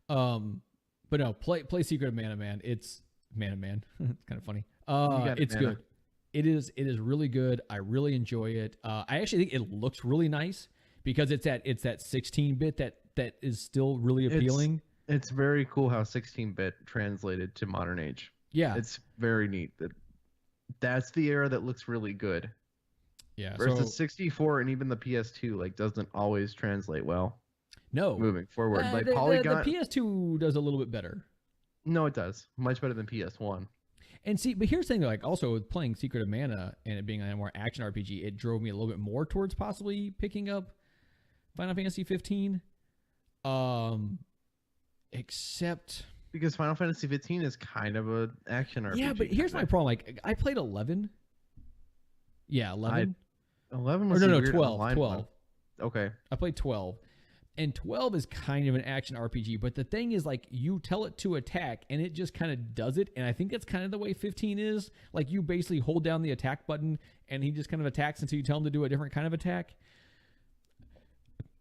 But no, play Secret of Mana Man. It's Mana Man. It's kind of funny. It's Mana. good. It is really good. I really enjoy it. I actually think it looks really nice because it's that 16-bit that is still really appealing. It's very cool how 16-bit translated to modern age. Yeah. It's very neat. That's the era that looks really good. Yeah. Versus 64 and even the PS2 like doesn't always translate well. No. Moving forward, like the Polygon. The PS2 does a little bit better. No, it does much better than PS1. And see, but here's the thing, like also with playing Secret of Mana and it being a more action RPG, it drove me a little bit more towards possibly picking up Final Fantasy 15. Except Because Final Fantasy 15 is kind of an action RPG. yeah, but here's my problem. Like I played 11. Yeah, 11. 11 Or was no, the no, weird 12. online 12. one. Okay. I played 12. And 12 is kind of an action RPG, but the thing is, like, you tell it to attack, and it just kind of does it, and I think that's kind of the way 15 is. Like, you basically hold down the attack button, and he just kind of attacks until you tell him to do a different kind of attack.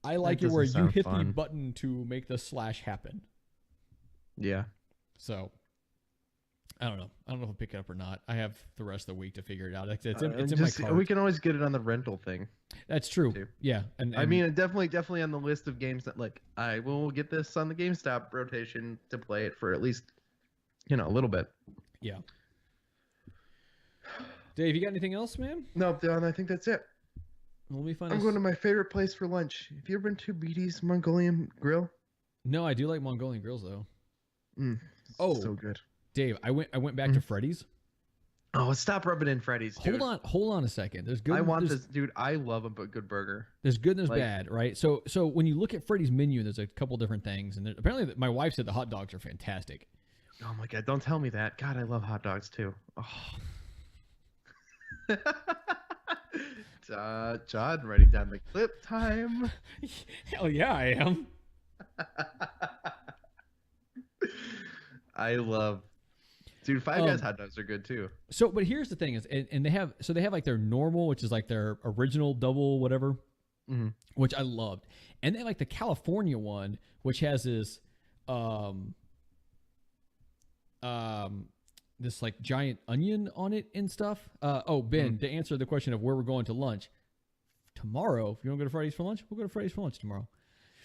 I like it where you hit the button to make the slash happen. Yeah. So, I don't know. I don't know if I'll pick it up or not. I have the rest of the week to figure it out. It's in my cart. We can always get it on the rental thing. That's true. Too. Yeah. And I mean, definitely on the list of games that, like, I will get this on the GameStop rotation to play it for at least, a little bit. Yeah. Dave, you got anything else, man? No, Don, I think that's it. Let me find. I'm going to my favorite place for lunch. Have you ever been to BD's Mongolian Grill? No, I do like Mongolian grills though. So good. Dave, I went back to Freddy's. Oh, stop rubbing in Freddy's, dude. Hold on a second. There's good. I want this, dude. I love a good burger. There's good and there's bad, right? So when you look at Freddy's menu, there's a couple different things, and apparently my wife said the hot dogs are fantastic. Oh my god! Don't tell me that. God, I love hot dogs too. Oh. John, writing down the clip time. Hell yeah, I am. I love. Dude, Five Guys hot dogs are good too. So, but here's the thing is, and they have like their normal, which is like their original double whatever, which I loved, and they have like the California one, which has this, this like giant onion on it and stuff. Ben, to answer the question of where we're going to lunch tomorrow, if you want to go to Freddy's for lunch, we'll go to Freddy's for lunch tomorrow.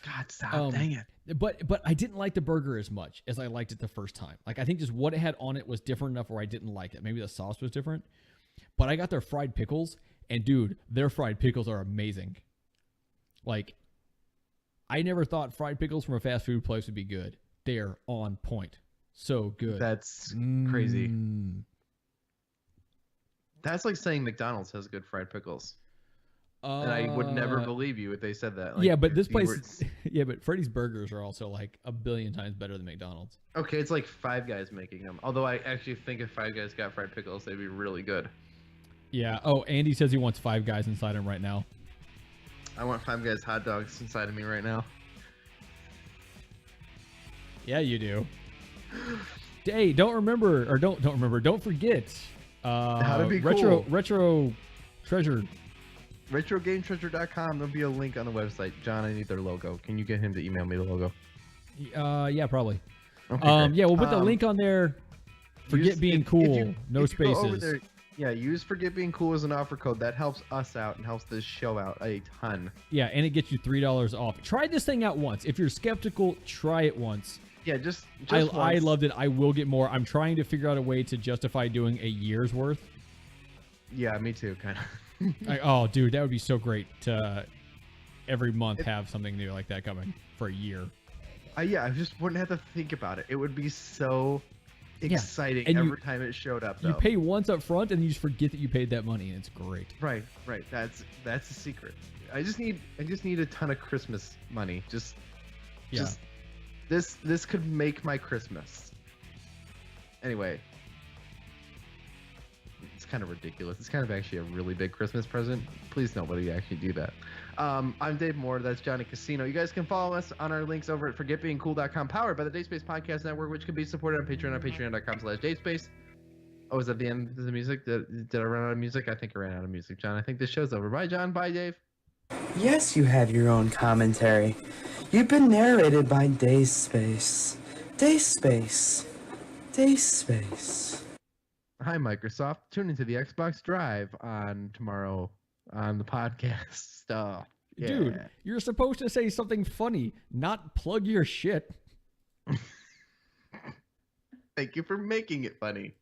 God, stop! Dang it. But I didn't like the burger as much as I liked it the first time. Like I think just what it had on it was different enough where I didn't like it. Maybe the sauce was different. But I got their fried pickles, and dude, their fried pickles are amazing. Like I never thought fried pickles from a fast food place would be good. They're on point. So good. That's crazy. That's like saying McDonald's has good fried pickles. And I would never believe you if they said that. Like, yeah, but this place, but Freddy's burgers are also like a billion times better than McDonald's. Okay, it's like Five Guys making them. Although I actually think if Five Guys got fried pickles, they'd be really good. Yeah. Oh, Andy says he wants Five Guys inside him right now. I want Five Guys hot dogs inside of me right now. Yeah, you do. Hey, don't forget. How to be retro cool. retro treasure. RetroGameTreasure.com. There'll be a link on the website. John, I need their logo. Can you get him to email me the logo? Yeah, probably. Okay, yeah, we'll put the link on there. Forget being cool. No spaces. There, use Forget Being Cool as an offer code. That helps us out and helps this show out a ton. Yeah, and it gets you $3 off. Try this thing out once. If you're skeptical, try it once. Yeah, just I loved it. I will get more. I'm trying to figure out a way to justify doing a year's worth. Yeah, me too, kind of. Oh, dude, that would be so great to every month have something new like that coming for a year. Yeah, I just wouldn't have to think about it. It would be so exciting every time it showed up. Though. You pay once up front, and you just forget that you paid that money, and it's great. Right. That's the secret. I just need a ton of Christmas money. Just this could make my Christmas. Anyway. It's kind of ridiculous. It's kind of actually a really big Christmas present. Please nobody actually do that. I'm Dave Moore. That's Johnny Casino. You guys can follow us on our links over at ForgetBeingCool.com, powered by the Dayspace Podcast Network, which can be supported on Patreon at patreon.com/Dayspace. Oh, is that the end of the music? Did I run out of music? I think I ran out of music, John. I think this show's over. Bye, John. Bye, Dave. Yes, you have your own commentary. You've been narrated by Dayspace. Dayspace. Dayspace. Hi, Microsoft. Tune into the Xbox Drive on tomorrow on the podcast. Oh, yeah. Dude, you're supposed to say something funny, not plug your shit. Thank you for making it funny.